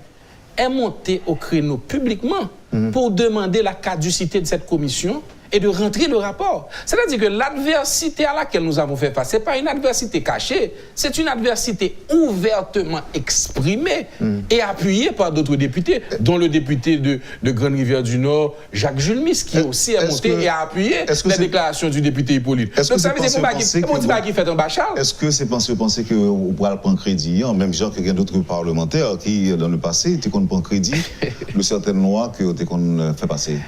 est monté au créneau publiquement pour demander la caducité de cette commission et de rentrer le rapport. C'est-à-dire que l'adversité à laquelle nous avons fait face, ce n'est pas une adversité cachée, c'est une adversité ouvertement exprimée et appuyée par d'autres députés, dont le député de Grande-Rivière-du-Nord, Jacques Julmis, qui aussi est monté et a appuyé les déclarations du député Hippolyte. Donc ça veut dire qu'il fait un bachar.
Est-ce que c'est penser que vous pourrez prendre crédit, même genre qu'il y a d'autres parlementaires qui, dans le passé, étaient qu'on prend crédit de certaines lois que qu'on fait passer?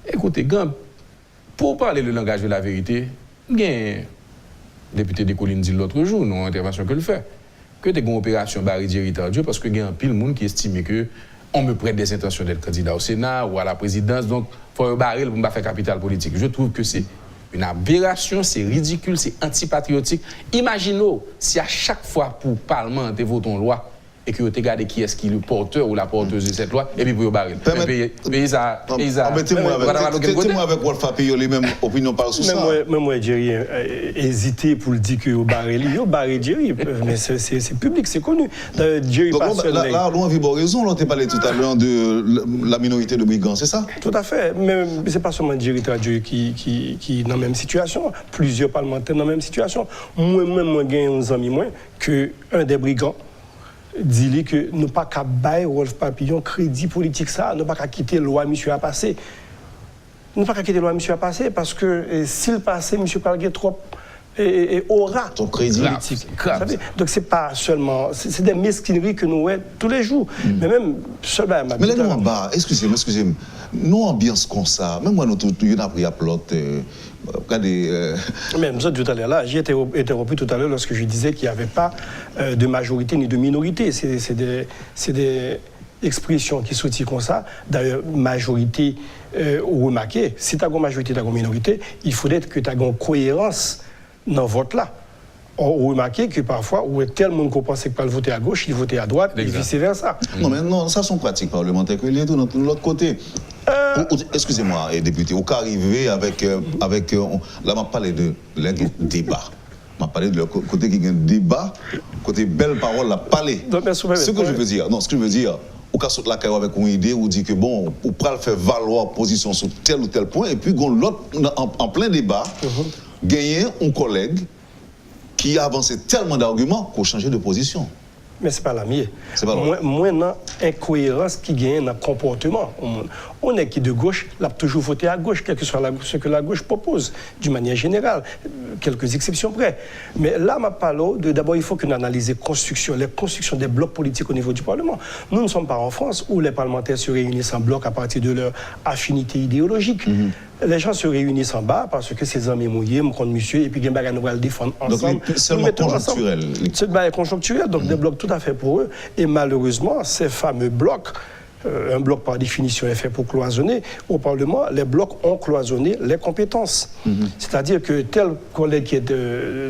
Écoutez, pour parler le langage de la vérité, il y a un député de Collines dit l'autre jour, dans l'intervention que le fait, que tu as une opération Barry Dieu parce qu'il y a un pile de monde qui estime que on me prête des intentions d'être candidat au Sénat ou à la présidence, donc il faut un baril pour ne pas faire capital politique. Je trouve que c'est une aberration, c'est ridicule, c'est antipatriotique. Imaginez si à chaque fois pour le Parlement, tu votes une loi, et que vous regardez qui est-ce qui est le porteur ou la porteuse de cette loi, et puis vous vous barrez.
Mettez-moi avec Wolf Papillon, les mêmes opinions par sous ça.
Même moi, Jerry, hésiter pour le dire que vous barrez, Jerry, mais c'est public, c'est connu. Jerry
donc là, on a raison, on t'a parlé tout à l'heure de la minorité de brigands, c'est ça?
Tout à fait, mais ce n'est pas seulement Jerry Tradio qui est dans la même situation, plusieurs parlementaires dans la même situation. Moi, j'ai un ami moins qu'un des brigands dit que nous pas qu'à bailler Wolf Papillon crédit politique ça, nous pas qu'à quitter la loi monsieur a passé. Nous pas qu'à quitter la loi monsieur a passé parce que s'il passait monsieur parle trop et aura
ton crédit
politique. Donc c'est pas seulement c'est des mesquineries que nous voyons tous les jours. Mais même
mais là nous en bas, excusez-moi, nous ambiance comme ça, même moi nous tout on a pris à plot regardez
mais nous tout à l'heure là, j'ai été interrompu tout à l'heure lorsque je disais qu'il n'y avait pas de majorité ni de minorité, c'est des expressions qui sortent comme ça. D'ailleurs, majorité ou remarquez, si tu as une majorité, tu as une minorité, il faudrait que tu aies une cohérence dans le vote là. On remarque que parfois, où tel monde qu'on pensait qu'il voter à gauche, il votait à droite, et vice-versa.
Non, mais non, ça sont pratiques parlementaires que les deux, de l'autre côté. Excusez-moi, député, vous arrivez avec là, on parlé de débat. On a parlé de côté qui a un débat, côté belle parole, la parler. Ce que je veux dire, ou qu'à sauter la carrière avec une idée, ou dit que bon, ou pas faire valoir position sur tel ou tel point, et puis l'autre, en plein débat, gagner un collègue qui a avancé tellement d'arguments qu'on changeait de position.
Mais ce n'est pas la mienne.
C'est pas vrai.
Moi, dans l'incohérence qui gagne dans le comportement. On est qui de gauche, l'a toujours voté à gauche, quel que soit ce que la gauche propose, d'une manière générale, quelques exceptions près. Mais là, je parle d'abord, il faut qu'on analyse les constructions des blocs politiques au niveau du Parlement. Nous ne sommes pas en France où les parlementaires se réunissent en bloc à partir de leur affinité idéologique. Les gens se réunissent en bas parce que ces amis mouillés, me compte monsieur, et puis nous va le défendre ensemble.
Donc, c'est seulement conjoncturel.
C'est conjoncturel, donc des blocs tout à fait pour eux. Et malheureusement, ces fameux blocs, un bloc par définition est fait pour cloisonner. Au Parlement, les blocs ont cloisonné les compétences. C'est-à-dire que tel collègue qui est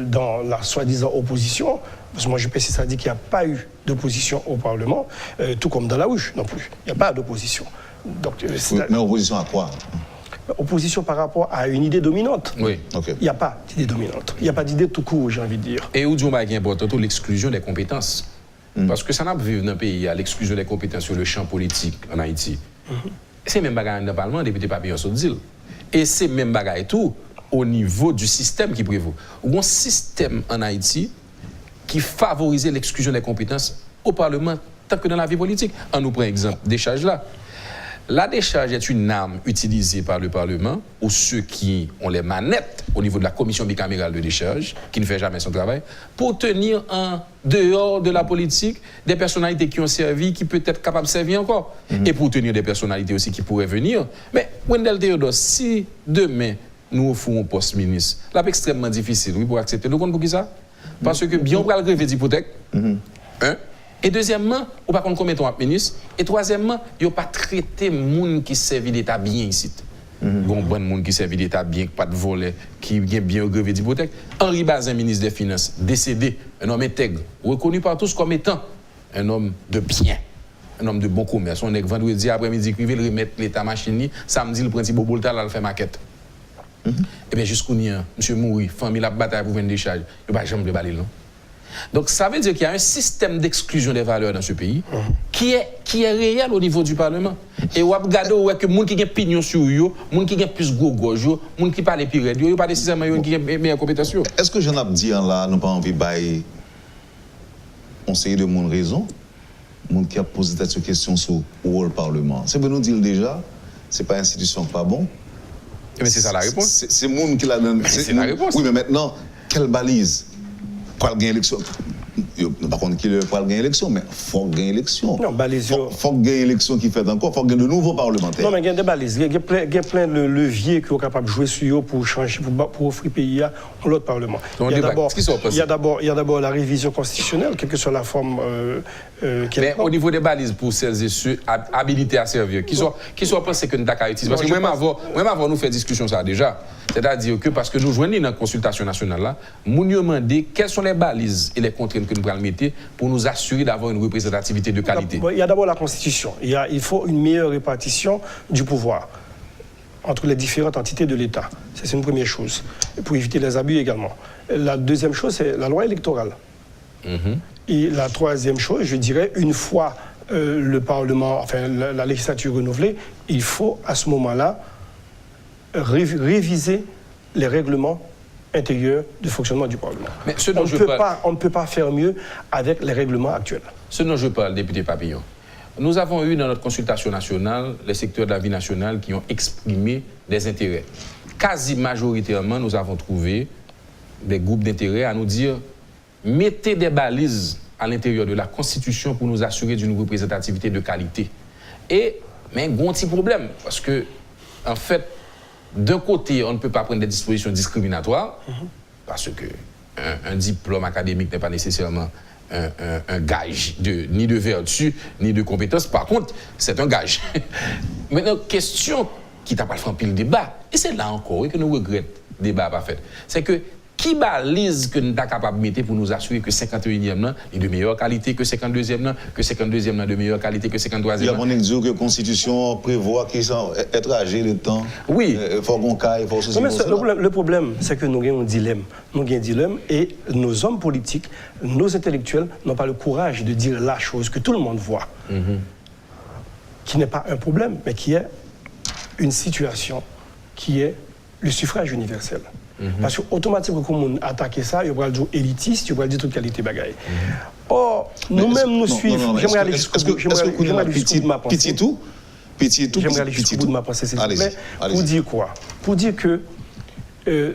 dans la soi-disant opposition, parce que moi je précise, ça dit qu'il n'y a pas eu d'opposition au Parlement, tout comme dans la Ouche non plus. Il n'y a pas d'opposition.
Mais opposition à quoi?
Opposition par rapport à une idée dominante.
Oui,
ok. Il n'y a pas d'idée dominante. Il n'y a pas d'idée tout court, j'ai envie de dire.
Et où dit-on est important, l'exclusion des compétences. Parce que ça n'a pas vécu dans un pays à l'exclusion des compétences sur le champ politique en Haïti. C'est même bagaille dans le Parlement, député Papillon Soudil. Et c'est même bagaille tout au niveau du système qui prévaut. Il y a un système en Haïti qui favorise l'exclusion des compétences au Parlement tant que dans la vie politique. On nous prend exemple décharge là. La décharge est une arme utilisée par le Parlement ou ceux qui ont les manettes au niveau de la commission bicamérale de décharge, qui ne fait jamais son travail, pour tenir en dehors de la politique des personnalités qui ont servi, qui peuvent être capables de servir encore, et pour tenir des personnalités aussi qui pourraient venir. Mais Wendell Théodore, si demain nous offrons un poste ministre, là c'est extrêmement difficile, oui, pour accepter. Nous comprenons pour qui ça? Parce que bien on va le grever d'hypothèque. Et deuxièmement, on ne pas combien de temps ministre. Et troisièmement, il n'y a pas traité les gens qui servent l'État bien ici. Il y a un bon monde qui servent l'État bien, pas de volet, qui est bien grevé d'hypothèque. Henri Bazin, ministre des Finances, décédé, un homme intègre, reconnu par tous comme étant un homme de bien, un homme de bon commerce. On est vendredi après-midi, il veut remettre l'État machine, samedi, le principe Bobolta, là, il fait maquette. Et bien, jusqu'au M. Mouri, famille, la bataille pour vendre des charges, il n'y a pas jamais de balayer, non? Donc ça veut dire qu'il y a un système d'exclusion des valeurs dans ce pays qui est réel au niveau du Parlement. Et on regarde que les gens qui ont pignon sur eux, les gens qui ont plus gros gorge, les gens qui parlent plus raide, ils n'ont pas nécessairement qui ont meilleure compétence.
Est-ce que j'en ai dit là, nous pas envie de bailler conseiller de mon raison, les gens qui a posé cette question sur le rôle Parlement. C'est pour nous dire déjà, c'est pas une institution pas bon.
Mais c'est ça la réponse.
C'est le monde qui l'a donné.
C'est la réponse.
Oui, mais maintenant, quelle balise? Pour gagner l'élection. Par contre, qui pour gagner l'élection, mais il faut gagner l'élection.
Non, balise.
Il faut gagner l'élection qui fait encore, il faut gagner de nouveaux parlementaires.
Non, mais il y a des balises. Il y a plein de leviers qui sont capables de jouer sur eux pour changer, pour offrir pays à l'autre Parlement. Il y a d'abord la révision constitutionnelle, quelle que soit la forme.
Mais au niveau des balises pour celles et ceux habilités à servir, qui sont pensés que nous avons utilisé. Parce que même avant nous faire discussion ça déjà. C'est-à-dire que parce que nous joignons dans la consultation nationale là, nous nous demandons quelles sont les balises et les contraintes que nous pouvons mettre pour nous assurer d'avoir une représentativité de qualité.
Il y a d'abord la Constitution. Il faut une meilleure répartition du pouvoir entre les différentes entités de l'État. C'est une première chose, pour éviter les abus également. La deuxième chose, c'est la loi électorale. Et la troisième chose, je dirais, une fois le Parlement, enfin la législature renouvelée, il faut à ce moment-là réviser les règlements intérieurs de fonctionnement du Parlement.
Mais
on ne peut pas faire mieux avec les règlements actuels.
Ce dont je parle, député Papillon, nous avons eu dans notre consultation nationale les secteurs de la vie nationale qui ont exprimé des intérêts. Quasi majoritairement, nous avons trouvé des groupes d'intérêts à nous dire mettez des balises à l'intérieur de la Constitution pour nous assurer d'une représentativité de qualité. Mais il y a un petit problème, parce que, en fait, d'un côté, on ne peut pas prendre des dispositions discriminatoires, parce qu'un diplôme académique n'est pas nécessairement un gage ni de vertu, ni de compétence. Par contre, c'est un gage. Maintenant, question qui t'a pas fait le débat, et c'est là encore que nous regrettons le débat pas fait, c'est que qui balise que nous sommes capables de mettre pour nous assurer que 51e est de meilleure qualité que 52e, que 52e est de meilleure qualité que 53e.
Il y a mon dire que la Constitution prévoit qu'ils sont être âgés le temps.
Oui.
Il faut qu'on caille, il faut ceci.
Le problème, c'est que nous avons un dilemme. Nous avons un dilemme et nos hommes politiques, nos intellectuels n'ont pas le courage de dire la chose que tout le monde voit. Qui n'est pas un problème, mais qui est une situation qui est le suffrage universel. Parce qu'automatiquement, quand on attaque ça, il y aura le jour élitiste, il y aura le toute qualité bagaille. Or, nous-mêmes, nous suivons. J'aimerais aller jusqu'au bout de ma pensée.
Petit tout.
J'aimerais aller jusqu'au bout de ma pensée, s'il vous plaît. Pour dire quoi? Pour dire que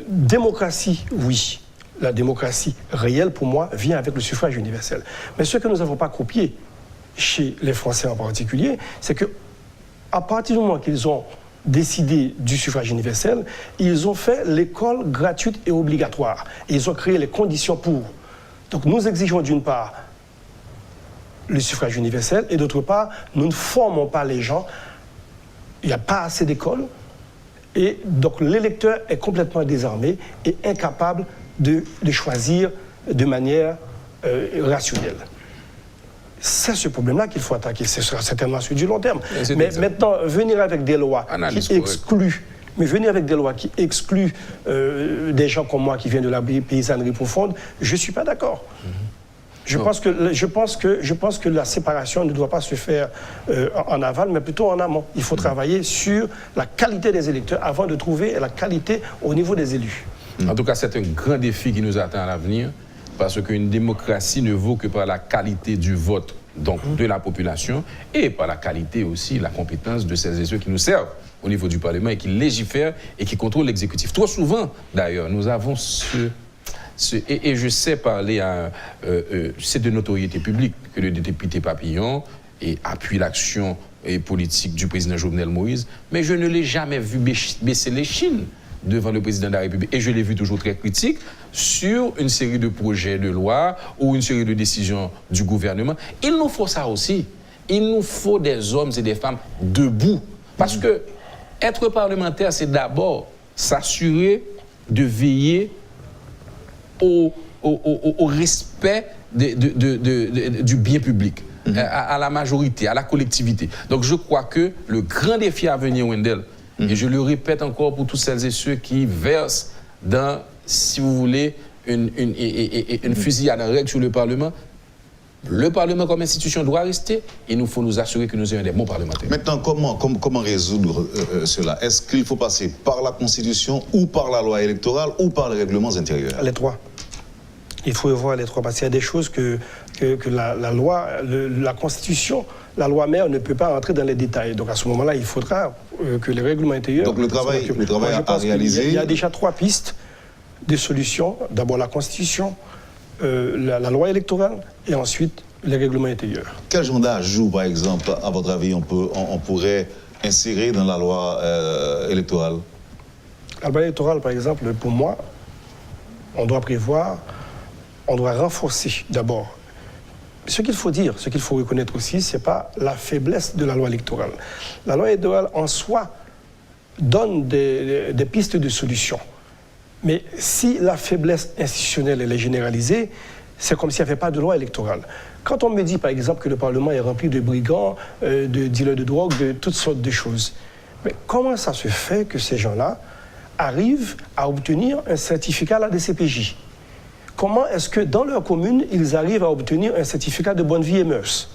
démocratie, oui. La démocratie réelle, pour moi, vient avec le suffrage universel. Mais ce que nous n'avons pas copié, chez les Français en particulier, c'est que à partir du moment qu'ils ont décidé du suffrage universel, ils ont fait l'école gratuite et obligatoire. Et ils ont créé les conditions pour. Donc nous exigeons d'une part le suffrage universel et d'autre part, nous ne formons pas les gens. Il n'y a pas assez d'écoles. Et donc l'électeur est complètement désarmé et incapable de choisir de manière rationnelle. C'est ce problème-là qu'il faut attaquer. Ce sera certainement celui du long terme. Mais maintenant, venir avec des lois qui excluent, des gens comme moi qui viennent de la paysannerie profonde, je ne suis pas d'accord. Je pense que la séparation ne doit pas se faire en aval, mais plutôt en amont. Il faut travailler sur la qualité des électeurs avant de trouver la qualité au niveau des élus.
En tout cas, c'est un grand défi qui nous attend à l'avenir, parce qu'une démocratie ne vaut que par la qualité du vote donc de la population et par la qualité aussi, la compétence de celles et ceux qui nous servent au niveau du Parlement et qui légifèrent et qui contrôlent l'exécutif. Trop souvent, d'ailleurs, nous avons et je sais parler c'est de notoriété publique que le député Papillon appuie l'action politique du président Jovenel Moïse, mais je ne l'ai jamais vu baisser l'échine devant le président de la République. Et je l'ai vu toujours très critique sur une série de projets de loi ou une série de décisions du gouvernement. Il nous faut ça aussi. Il nous faut des hommes et des femmes debout. Parce que être parlementaire, c'est d'abord s'assurer de veiller au respect du bien public, à la majorité, à la collectivité. Donc je crois que le grand défi à venir, Wendell, et je le répète encore pour tous celles et ceux qui versent dans, si vous voulez, une fusillade en règle sur le Parlement comme institution doit rester, et il faut nous assurer que nous ayons des bons parlementaires.
Maintenant, comment résoudre cela? Est-ce qu'il faut passer par la Constitution ou par la loi électorale ou par les règlements intérieurs?
Les trois. Il faut voir les trois, parce qu'il y a des choses que la loi, la Constitution, la loi mère ne peut pas entrer dans les détails. Donc à ce moment-là, il faudra que les règlements intérieurs...
Donc le travail à réaliser...
Il y a déjà trois pistes de solutions. D'abord la Constitution, la loi électorale et ensuite les règlements intérieurs.
Quel genre d'ajout, par exemple, à votre avis, on pourrait insérer dans la loi électorale?
La loi électorale, par exemple, pour moi, on doit renforcer d'abord. Ce qu'il faut dire, ce qu'il faut reconnaître aussi, ce n'est pas la faiblesse de la loi électorale. La loi électorale en soi donne des pistes de solutions. Mais si la faiblesse institutionnelle elle est généralisée, c'est comme s'il n'y avait pas de loi électorale. Quand on me dit par exemple que le Parlement est rempli de brigands, de dealers de drogue, de toutes sortes de choses, mais comment ça se fait que ces gens-là arrivent à obtenir un certificat à la DCPJ? Comment est-ce que dans leur commune, ils arrivent à obtenir un certificat de bonne vie et mœurs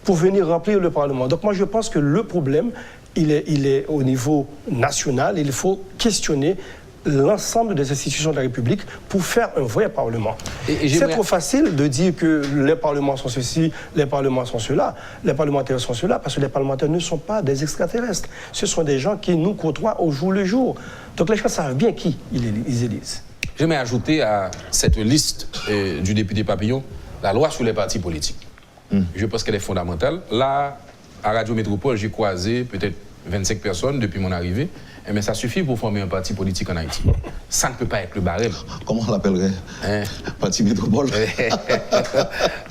pour venir remplir le Parlement? Donc moi je pense que le problème, il est au niveau national. Il faut questionner l'ensemble des institutions de la République pour faire un vrai Parlement. C'est trop facile de dire que les parlements sont ceci, les parlements sont cela, les parlementaires sont cela, parce que les parlementaires ne sont pas des extraterrestres. Ce sont des gens qui nous côtoient au jour le jour. Donc les gens savent bien qui ils élisent.
J'aimerais ajouter à cette liste du député Papillon la loi sur les partis politiques. Je pense qu'elle est fondamentale. Là, à Radio Métropole, j'ai croisé peut-être 25 personnes depuis mon arrivée. Mais ça suffit pour former un parti politique en Haïti. Ça ne peut pas être le barème.
Comment on l'appellerait? Parti Métropole.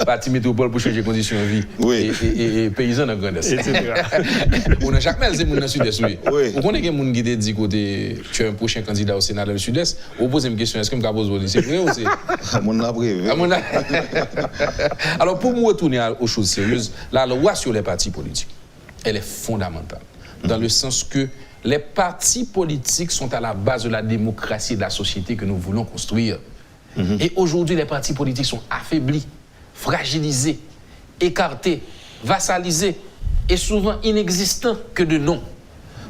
Parti Métropole pour changer les conditions de vie.
Oui.
Et paysans dans Grand Est. On a chaque mail, c'est mon dans le Sud-Est. Oui. Vous connaissez quelqu'un qui dit que tu es un prochain candidat au Sénat dans le Sud-Est? Vous posez une question, est-ce que je me pose au lycée? C'est vrai ou c'est?
Mon abré.
Alors, pour me retourner aux choses sérieuses, la loi sur les partis politiques, elle est fondamentale. Dans le sens que les partis politiques sont à la base de la démocratie et de la société que nous voulons construire. Et aujourd'hui, les partis politiques sont affaiblis, fragilisés, écartés, vassalisés et souvent inexistants que de nom.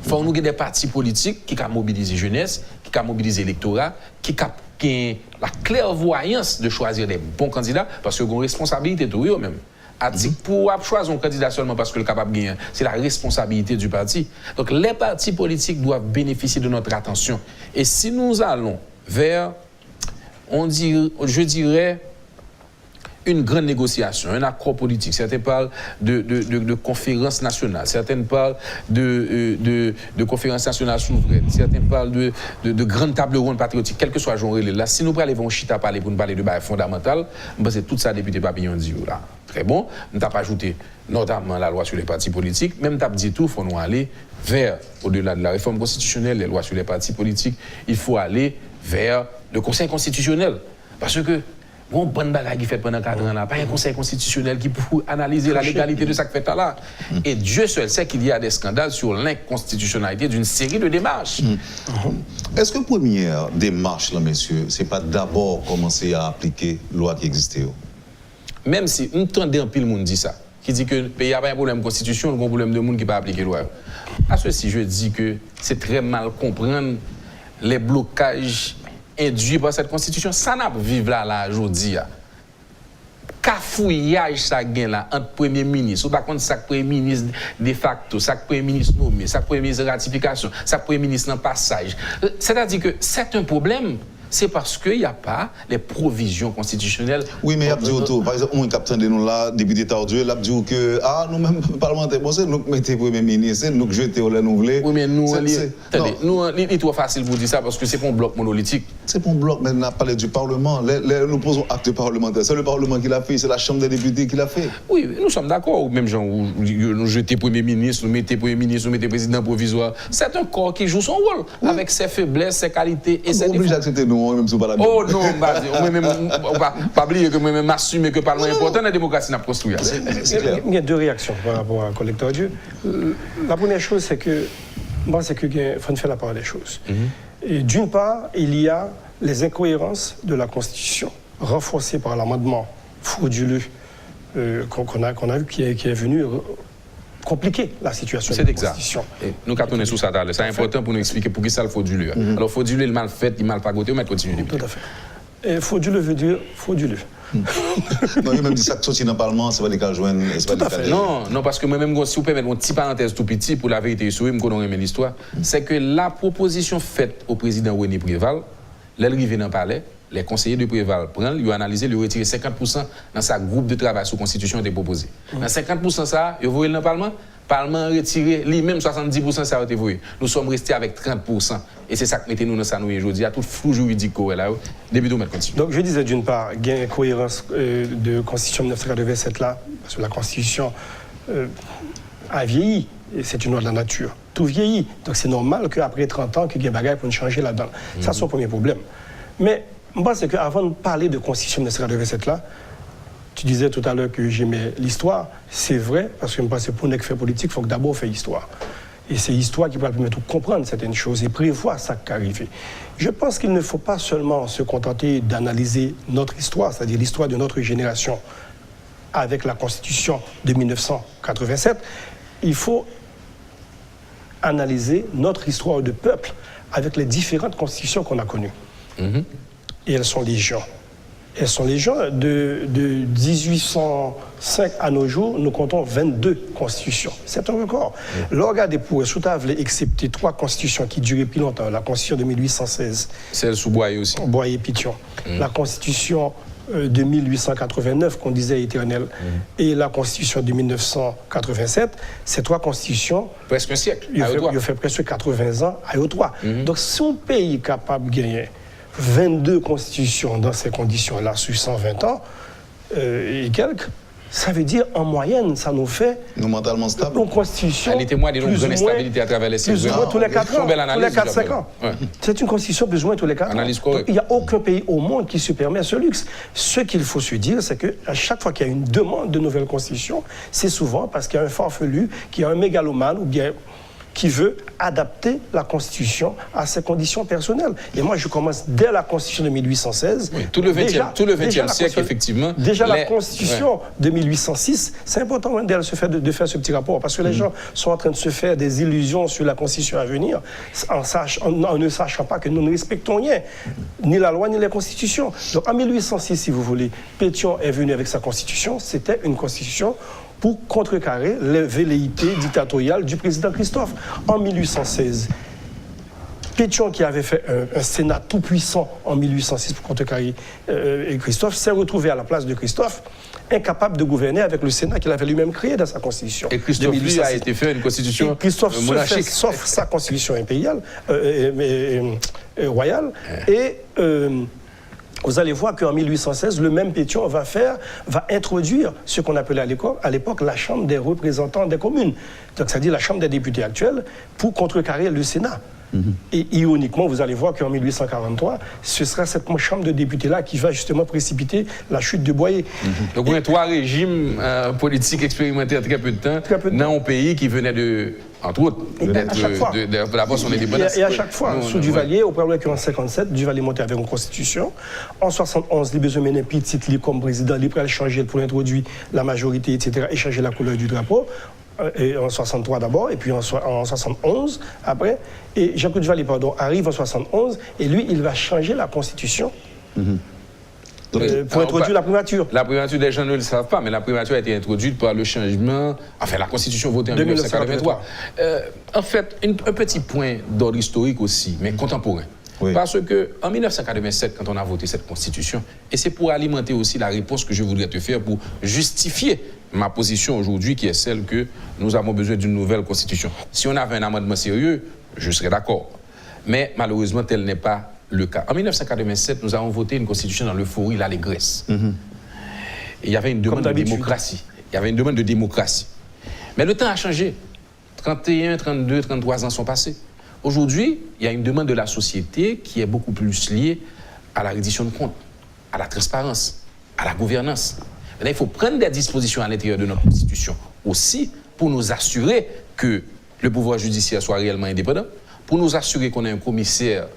Il faut nous des partis politiques qui ont mobilisé jeunesse, qui ont mobilisé l'électorat, qui ont la clairvoyance de choisir les bons candidats parce qu'ils ont une responsabilité de eux-mêmes. Pour choisir un candidat seulement parce que le capable de gagner, c'est la responsabilité du parti. Donc les partis politiques doivent bénéficier de notre attention. Et si nous allons vers, je dirais, une grande négociation, un accord politique, certains parlent de conférence nationale, certains parlent de conférence nationale souveraine, certains parlent de grandes tables rondes patriotiques, quel que soit le genre. Là, si nous allons chita parler pour nous parler de bail fondamental, c'est tout ça député Papillon dit là. Très bon. Nous n'avons pas ajouté notamment la loi sur les partis politiques. Même nous avons dit tout, il faut nous aller vers, au-delà de la réforme constitutionnelle, les lois sur les partis politiques, il faut aller vers le Conseil constitutionnel. Parce que Bon, bonne bagaille qui fait pendant 4 ans là, pas un conseil constitutionnel qui peut analyser la légalité de ça qui fait là. Et Dieu seul sait qu'il y a des scandales sur l'inconstitutionnalité d'une série de démarches.
Est-ce que la première démarche, là, messieurs, c'est pas d'abord commencer à appliquer la loi qui existait?
Même si, nous entendons un pile monde dit ça, qui dit que le pays n'a pas un problème de constitution, il y a un problème de monde qui n'a pas appliqué la loi. À ceci, je dis que c'est très mal comprendre les blocages induits par cette constitution. Ça n'a pas vivre là aujourd'hui. Cafouillage ça gagne là entre premier ministre, ou par contre ça premier ministre de facto, ça premier ministre nommé, ça premier ministre de ratification, ça premier ministre en passage. C'est-à-dire que c'est un problème. C'est parce qu'il n'y a pas les provisions constitutionnelles.
Oui, mais il y a dit autour. Par exemple, on capte de nous là, député Tardieu, il a dit que nous-mêmes, parlementaires, nous mettons Premier ministre, nous jetons les nouvelles.
Oui, mais nous, il est trop facile pour dire ça parce que c'est pas un bloc monolithique.
C'est pas un bloc, mais on a parlé du Parlement. Nous posons acte parlementaire. C'est le Parlement qui l'a fait, c'est la Chambre des députés qui l'a fait.
Oui, nous sommes d'accord. Même gens, nous jetons Premier ministre, nous mettons Premier ministre, nous mettons Président provisoire. C'est un corps qui joue son rôle avec ses faiblesses, ses qualités et ses défauts.
Obligé d'accepter nous. Même si pas la
oh non, on va pas oublier que moi-même assumer que le Parlement est important, la démocratie n'a pas construit.
Il y a deux réactions par rapport à collecteur Dieu. La première chose, c'est que moi, c'est qu'il faut faire la part des choses. Et d'une part, il y a les incohérences de la Constitution, renforcées par l'amendement frauduleux qu'on a vu qui est venu compliquer la situation de la Constitution.
Et nous, quand on est sous ça, c'est important pour nous expliquer pour qui ça le frauduleux. Alors, frauduleux, le mal fait, il mal pagoté, on va continuer.
Tout à fait. Et frauduleux veut dire frauduleux.
Non, il a même dit ça que sorti dans le Parlement, c'est pas les cas joindre.
Tout à fait. Non, parce que moi-même, si vous permettez une petite parenthèse tout petit pour la vérité, je connais l'histoire, c'est que la proposition faite au président René Préval, l'arrivée dans le palais, les conseillers de Préval prennent, lui analyser, lui retirer 50% dans sa groupe de travail sur la Constitution était proposé. Dans 50% ça, il voyez dans le Parlement, Parlement retiré, lui-même 70% ça a été voué. Nous sommes restés avec 30%. Et c'est ça que mettez nous dans ça nous aujourd'hui. Il y a tout flou juridique là, début de mettre continue.
Donc je disais d'une part, il y a une cohérence de Constitution 1987 là, parce que la Constitution a vieilli, et c'est une loi de la nature. Tout vieillit. Donc c'est normal qu'après 30 ans, qu'il y ait des bagages pour nous changer là-dedans. Ça, c'est son premier problème. Mais moi, c'est qu'avant de parler de Constitution 1987 là, tu disais tout à l'heure que j'aimais l'histoire. C'est vrai, parce que c'est pour faire politique, il faut que d'abord faire histoire. Et c'est l'histoire qui va permettre de comprendre certaines choses et prévoir ça qui arrive. Je pense qu'il ne faut pas seulement se contenter d'analyser notre histoire, c'est-à-dire l'histoire de notre génération avec la Constitution de 1987. Il faut analyser notre histoire de peuple avec les différentes constitutions qu'on a connues. Et elles sont légion. Elles sont légion. De 1805 à nos jours, nous comptons 22 constitutions. C'est un record. Regardez pour sous table, excepté 3 constitutions qui duraient plus longtemps. La constitution de 1816.
Celle sous Boyer aussi.
Boyer-Pition. La constitution de 1889, qu'on disait éternelle, et la constitution de 1987, ces 3 constitutions...
Presque un siècle.
Il a fait presque 80 ans à eux 3. Donc si un pays est capable de gagner 22 constitutions dans ces conditions-là sur 120 ans et quelques, ça veut dire en moyenne, ça nous fait
nous mentalement stable.
Une constitution.
Elle témoigne d'une grande instabilité à travers les siècles.
Plus ou moins tous les 4 ans, tous les 4-5 ans.
Ouais.
C'est une constitution plus ou moins tous les 4 ans. Donc, il n'y a aucun pays au monde qui se permet ce luxe. Ce qu'il faut se dire, c'est qu'à chaque fois qu'il y a une demande de nouvelle constitution, c'est souvent parce qu'il y a un farfelu, qu'il y a un mégalomane ou bien qui veut adapter la Constitution à ses conditions personnelles. Et moi, je commence dès la Constitution de 1816.
Oui, tout le 20e siècle, effectivement.
Déjà, la Constitution de 1806, c'est important de faire ce petit rapport, parce que les gens sont en train de se faire des illusions sur la Constitution à venir, en ne sachant pas que nous ne respectons rien, ni la loi, ni les constitutions. Donc, en 1806, si vous voulez, Pétion est venu avec sa Constitution. C'était une Constitution pour contrecarrer les velléités dictatoriales du président Christophe. En 1816, Pétion, qui avait fait un Sénat tout puissant en 1806 pour contrecarrer Christophe, s'est retrouvé à la place de Christophe, incapable de gouverner avec le Sénat qu'il avait lui-même créé dans sa constitution.
Et Christophe, lui, a été fait une constitution monarchique.
Sauf sa constitution impériale, royale, et... vous allez voir qu'en 1816, le même Pétion va introduire ce qu'on appelait à l'époque la Chambre des représentants des communes. Donc, c'est-à-dire la Chambre des députés actuelle pour contrecarrer le Sénat. Et ironiquement, vous allez voir qu'en 1843, ce sera cette chambre de députés-là qui va justement précipiter la chute de Boyer.
Donc, il y a 3 régimes politiques expérimentés en très peu de temps dans un pays qui venait de, entre autres, d'avoir son indépendance.
Et à chaque fois, sous Duvalier, au problème qu'en 57, Duvalier montait avec une constitution. En 71, il a besoin de mener petit comme président, il a changé pour introduire la majorité, etc., et changer la couleur du drapeau. Et en 63 d'abord, et puis en 71 après. Et Jean-Claude Duvalier, arrive en 71, et lui, il va changer la constitution pour introduire la primature.
La primature, des gens ne le savent pas, mais la primature a été introduite par le changement, enfin la constitution votée en 1983. En fait, un petit point d'ordre historique aussi, mais contemporain. Oui. Parce qu'en 1987, quand on a voté cette constitution, et c'est pour alimenter aussi la réponse que je voudrais te faire pour justifier ma position aujourd'hui, qui est celle que nous avons besoin d'une nouvelle constitution. Si on avait un amendement sérieux, je serais d'accord. Mais malheureusement, tel n'est pas le cas. En 1987, nous avons voté une constitution dans l'euphorie, l'allégresse. Et il y avait une demande de démocratie. Il y avait une demande de démocratie. Mais le temps a changé. 31, 32, 33 ans sont passés. Aujourd'hui, il y a une demande de la société qui est beaucoup plus liée à la reddition de comptes, à la transparence, à la gouvernance. Maintenant, il faut prendre des dispositions à l'intérieur de notre Constitution aussi pour nous assurer que le pouvoir judiciaire soit réellement indépendant, pour nous assurer qu'on ait un commissaire,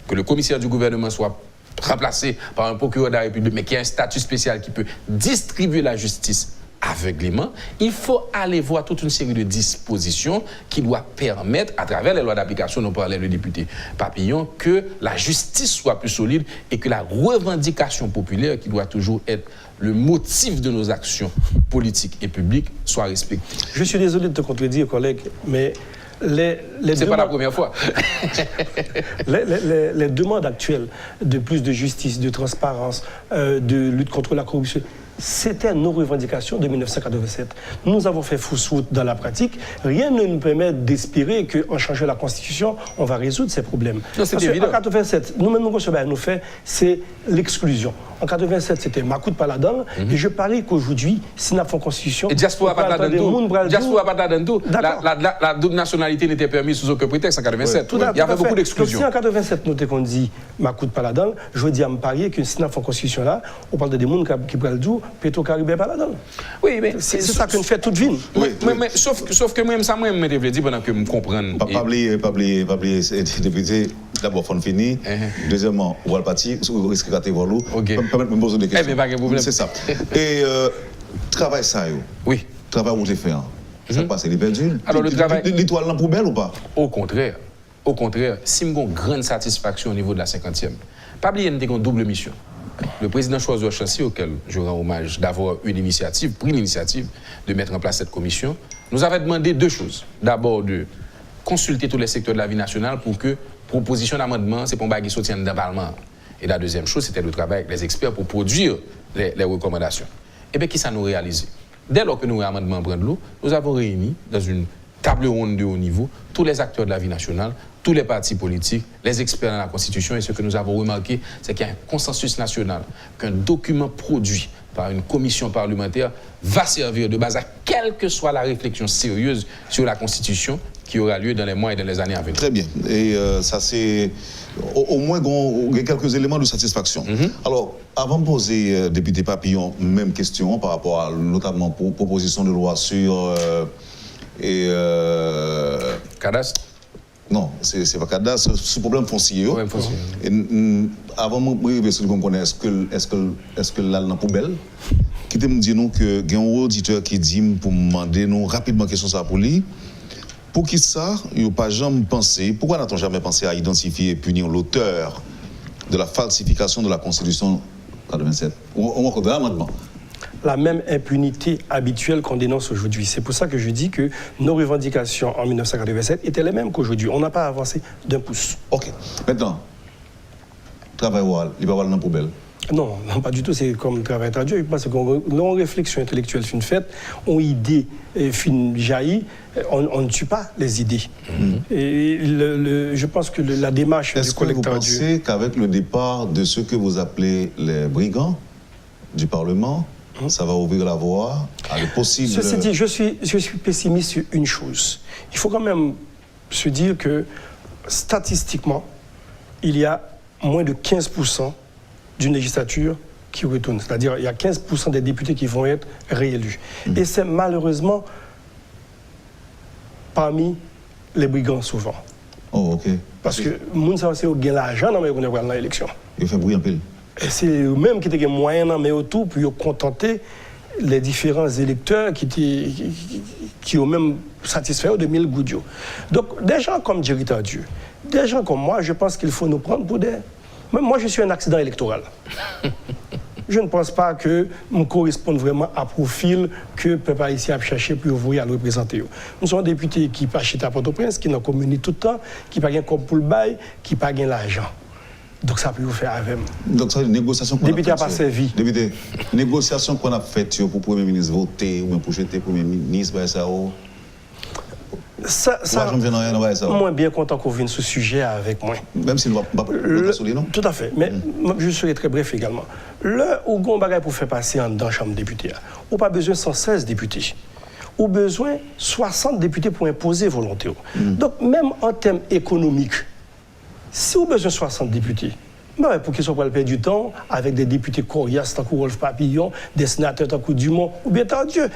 que le commissaire du gouvernement soit remplacé par un procureur de la République, mais qui a un statut spécial qui peut distribuer la justice aveuglément. Il faut aller voir toute une série de dispositions qui doivent permettre, à travers les lois d'application dont parlait le député Papillon, que la justice soit plus solide et que la revendication populaire, qui doit toujours être le motif de nos actions politiques et publiques, soit respectée.
Je suis désolé de te contredire, collègue, mais
c'est pas la première fois.
les demandes actuelles de plus de justice, de transparence, de lutte contre la corruption, c'était nos revendications de 1987. Nous avons fait fausse route dans la pratique. Rien ne nous permet d'espérer qu'en changeant la Constitution, on va résoudre ces problèmes.
Non, c'est évident.
En 87, nous-mêmes, ce que nous fait, c'est l'exclusion. En 87, c'était Macoute Paladan. Et je parie qu'aujourd'hui, si nous avons une Constitution...
Et diaspora pas là dedans. La double nationalité n'était permise sous aucun prétexte en 87. Il y avait beaucoup d'exclusions.
Si en 87, nous avons dit Macoute Paladan, je dis à me parier que si nous avons une Constitution là, on parle de des gens qui prennent le dos, Petro-Caribé pas là-dedans.
Oui, mais
c'est ça que nous fait toute vie.
Mais sauf que moi, ça, moi, je me dis pendant que je comprends.
Pas oublier, député, d'abord, il faut finir. Deuxièmement, on va le parti, on risque de rater Volou. Permettez-moi de me poser des questions. C'est ça. Et travail, ça,
oui.
Travail, où j'ai fait. Ça passe, il est perdu.
Alors, le travail.
L'étoile dans la poubelle ou pas?
Au contraire, si nous avons une grande satisfaction au niveau de la 50e, pas oublier, nous avons une double mission. Le président Choiseul Chancy, auquel je rends hommage d'avoir pris l'initiative de mettre en place cette commission, nous avait demandé 2 choses. D'abord, de consulter tous les secteurs de la vie nationale pour que proposition d'amendement, c'est pour que soutienne dans le Parlement. Et la deuxième chose, c'était de travailler avec les experts pour produire les recommandations. Et bien, qui ça nous réalisé? Dès lors que nous avons amendement prendre l'eau, nous avons réuni dans une table ronde de haut niveau tous les acteurs de la vie nationale, tous les partis politiques, les experts dans la Constitution. Et ce que nous avons remarqué, c'est qu'il y a un consensus national, qu'un document produit par une commission parlementaire va servir de base à quelle que soit la réflexion sérieuse sur la Constitution qui aura lieu dans les mois et dans les années à venir.
Très bien. Et ça, c'est au moins quelques éléments de satisfaction. Alors, avant de poser, député Papillon, même question par rapport à notamment proposition de loi sur...
Cadastre?
Non, c'est pas cadastre, c'est problème foncier. Et, avant de me connaître, est-ce que là, dans la poubelle, qui te me dit nous que il y a un auditeur qui dit pour me demander nous rapidement question ça pour lui. Pour qui ça, il n'y a pas jamais pensé, pourquoi n'a-t-on jamais pensé à identifier et punir l'auteur de la falsification de la Constitution 87 ou encore de l'amendement?
La même impunité habituelle qu'on dénonce aujourd'hui. C'est pour ça que je dis que nos revendications en 1987 étaient les mêmes qu'aujourd'hui. On n'a pas avancé d'un pouce.
Ok. Maintenant, travail oral, il va y avoir dans la poubelle.
Non, pas du tout. C'est comme travail traduit. Parce qu'on nos réflexions intellectuelles fin faite, on idée fin jaillit, on ne tue pas les idées. Et je pense que la démarche
du collègue traduit... Est-ce que vous pensez qu'avec le départ de ce que vous appelez les brigands du Parlement, ça va ouvrir la voie à le possible...
Ceci dit, je suis pessimiste sur une chose. Il faut quand même se dire que statistiquement, il y a moins de 15% d'une législature qui retourne. C'est-à-dire il y a 15% des députés qui vont être réélus. Et c'est malheureusement parmi les brigands souvent.
Oh, ok.
Parce que moun sa c'est au gain l'argent dans l'élection.
Il fait bruit en pile.
Et c'est eux-mêmes qui ont moyen dans autour pour contenter les différents électeurs qui ont même satisfait de 1000 goudios. Donc des gens comme Jerry Tardieu, des gens comme moi, je pense qu'il faut nous prendre pour des... Même moi, je suis un accident électoral. Je ne pense pas que nous correspondons vraiment à profil que le peuple haïtien a cherché pour vous à le représenter. Nous sommes des députés qui pas chez Port-au-Prince, qui n'ont communiqué tout le temps, qui n'ont pas de pour le bail, qui n'ont pas de l'argent. Donc ça peut vous faire avec.
Donc ça, c'est une négociation qu'on a faite.
Député n'a pas servi.
Député, négociation qu'on a faite pour le Premier ministre voter ou même pour jeter le Premier ministre, ça.
Moi, bien content qu'on vienne ce sujet avec moi.
Même s'il ne va pas souligner, non?
Tout à fait. Mais je serai très bref également. Le où on bagaille pour faire passer dans la Chambre des députés, on n'a pas besoin de 116 députés. On a besoin de 60 députés pour imposer volonté. Donc, même en termes économiques, si on a besoin de 60 députés, pour qu'ils soient pas perdre du temps avec des députés coriaces, tant que Rolf Papillon, des sénateurs, tant que Dumont, ou bien Tardieu.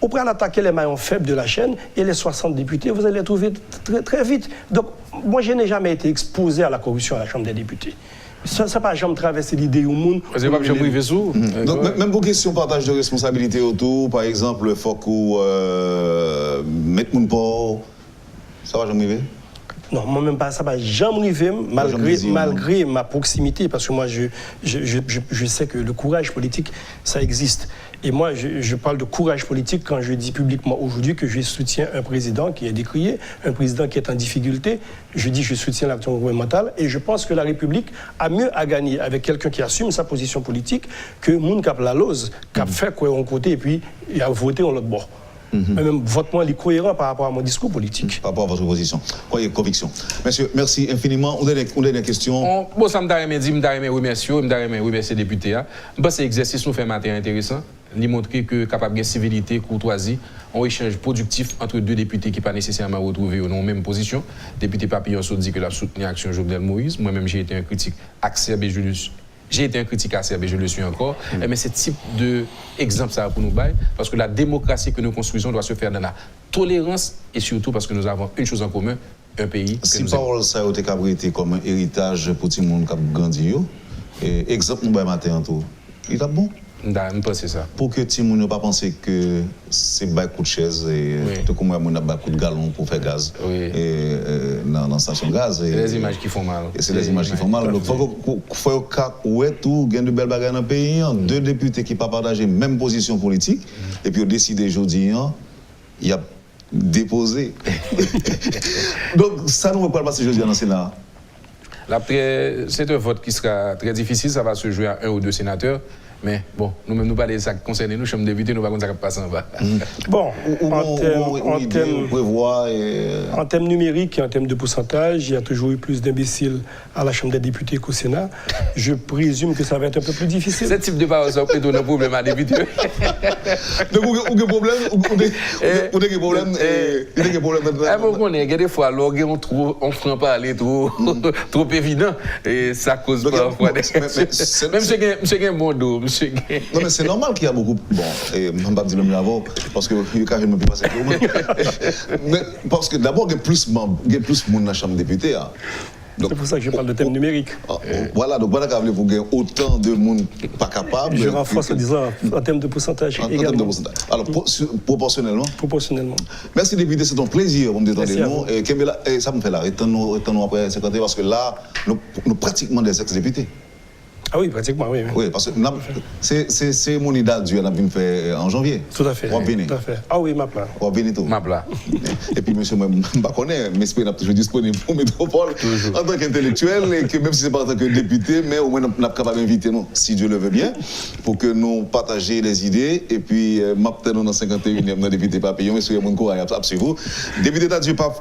On pourrait attaquer les maillons faibles de la chaîne et les 60 députés, vous allez les trouver très, très vite. Donc, moi, je n'ai jamais été exposé à la corruption à la Chambre des députés. Ça n'a pas jamais traversé l'idée au monde.
Vous n'avez pas jamais privé sous.
Donc, même pour question de partage de responsabilité autour, par exemple, il faut qu'on mette mon port, ça va jamais arriver?
Non, moi-même pas, ça va jamais arriver, malgré ma proximité, parce que moi, je sais que le courage politique, ça existe. Et moi, je parle de courage politique quand je dis publiquement aujourd'hui que je soutiens un président qui est décrié, un président qui est en difficulté. Je dis que je soutiens l'action gouvernementale et je pense que la République a mieux à gagner avec quelqu'un qui assume sa position politique que moun cap la lose, cap fait quoi on côté et puis il a voté en l'autre bord. Même vote moi est cohérent par rapport à mon discours politique.
Par rapport à votre position, conviction. Monsieur, merci infiniment. On a des questions.
Bon, ça me remercier les députés. Je pense que l'exercice nous fait matin intéressant. Il montre que capable de civilité, courtoisie, un échange productif entre deux députés qui ne sont pas nécessairement retrouvés dans la même position. Député Papillon se dit que la soutenu l'action Jovenel Moïse. Moi-même, j'ai été un critique acerbe et je le suis encore. Mais ce type d'exemple, ça va pour nous bailler, parce que la démocratie que nous construisons doit se faire dans la tolérance et surtout parce que nous avons une chose en commun, un pays.
Si parole ça a été comme un héritage pour tout le monde qui a grandi, exemple, nous baillons matin en tout. Il est bon?
Je pense ça.
Pour que tout le monde ne pas penser que c'est un coup de chaise et tout comme on a un coup de galon pour faire gaz dans la station de gaz.
C'est les images qui font mal.
C'est les images qui font mal. Donc, il faut qu'il y ait de belles bagages dans le pays, deux députés qui ne partagent la même position politique, et puis on décide aujourd'hui, il y a déposé. Donc, ça ne va pas passer aujourd'hui dans le Sénat.
C'est un vote qui sera très difficile, ça va se jouer à un ou deux sénateurs. Mais bon, nous-mêmes, nous parlons de ça qui concerne nous, sommes députés, nous ne savons pas ça qui passe en bas.
Bon, en termes numériques et en termes de pourcentage, il y a toujours eu plus d'imbéciles à la Chambre des députés qu'au Sénat. Je présume que ça va être un peu plus difficile.
Ce type de parole, ça peut donner un problème à députés.
Donc, vous avez des problèmes? Il
y a des fois, on ne prend pas aller trop évident. Et ça cause parfois des questions. Même si c'est un bon dos.
Non, mais c'est normal qu'il y a beaucoup. Bon, je ne vais pas dire même avant, parce que je ne peux pas passer. Mais parce que d'abord, il y a plus de monde dans la Chambre des députés.
C'est pour ça que je parle de thème numérique.
Voilà, donc voilà qu'il faut gagner autant de monde pas capable.
Je renforce en disant en termes de pourcentage également.
Alors, proportionnellement.
Proportionnellement.
Merci député, c'est un plaisir pour me détendre. Et ça me fait là, étant après secrétaire, parce que là, nous pratiquement des ex-députés.
Ah oui, pratiquement, oui.
Oui, parce que c'est mon idole Dieu, on a vu faire en janvier.
Tout à fait.
On va venir.
Tout à fait. Ah oui, ma plat.
On va venir tout.
Ma plat.
Et puis, monsieur, je ne connais pas, mais je suis toujours disponible pour Métropole en tant qu'intellectuel, et que même si ce n'est pas en tant que député, mais au moins, on est capable d'inviter nous, si Dieu le veut bien, pour que nous partagions les idées. Et puis, je suis dans 51e dans député Papillon, et soyez mon courage, absolument. Député Tardieu, pas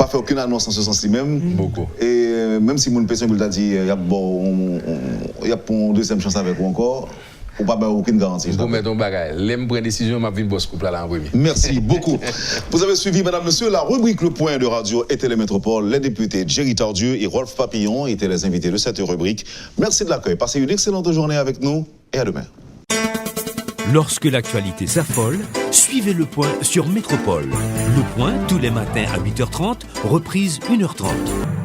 fait aucune annonce en ce sens-ci même.
Beaucoup.
Et même si mon personne vous l'a dit, il y a une deuxième chance avec vous encore. Ou pas aucune garantie.
Vous mettez un bagage. L'aime prendre décision, m'a vu boss couple là en premier.
Merci beaucoup. Vous avez suivi, mesdames, messieurs, la rubrique Le Point de Radio et Télémétropole. Les députés Jerry Tardieu et Rolf Papillon étaient les invités de cette rubrique. Merci de l'accueil. Passez une excellente journée avec nous et à demain.
Lorsque l'actualité s'affole, suivez Le Point sur Métropole. Le Point tous les matins à 8h30, reprise 1h30.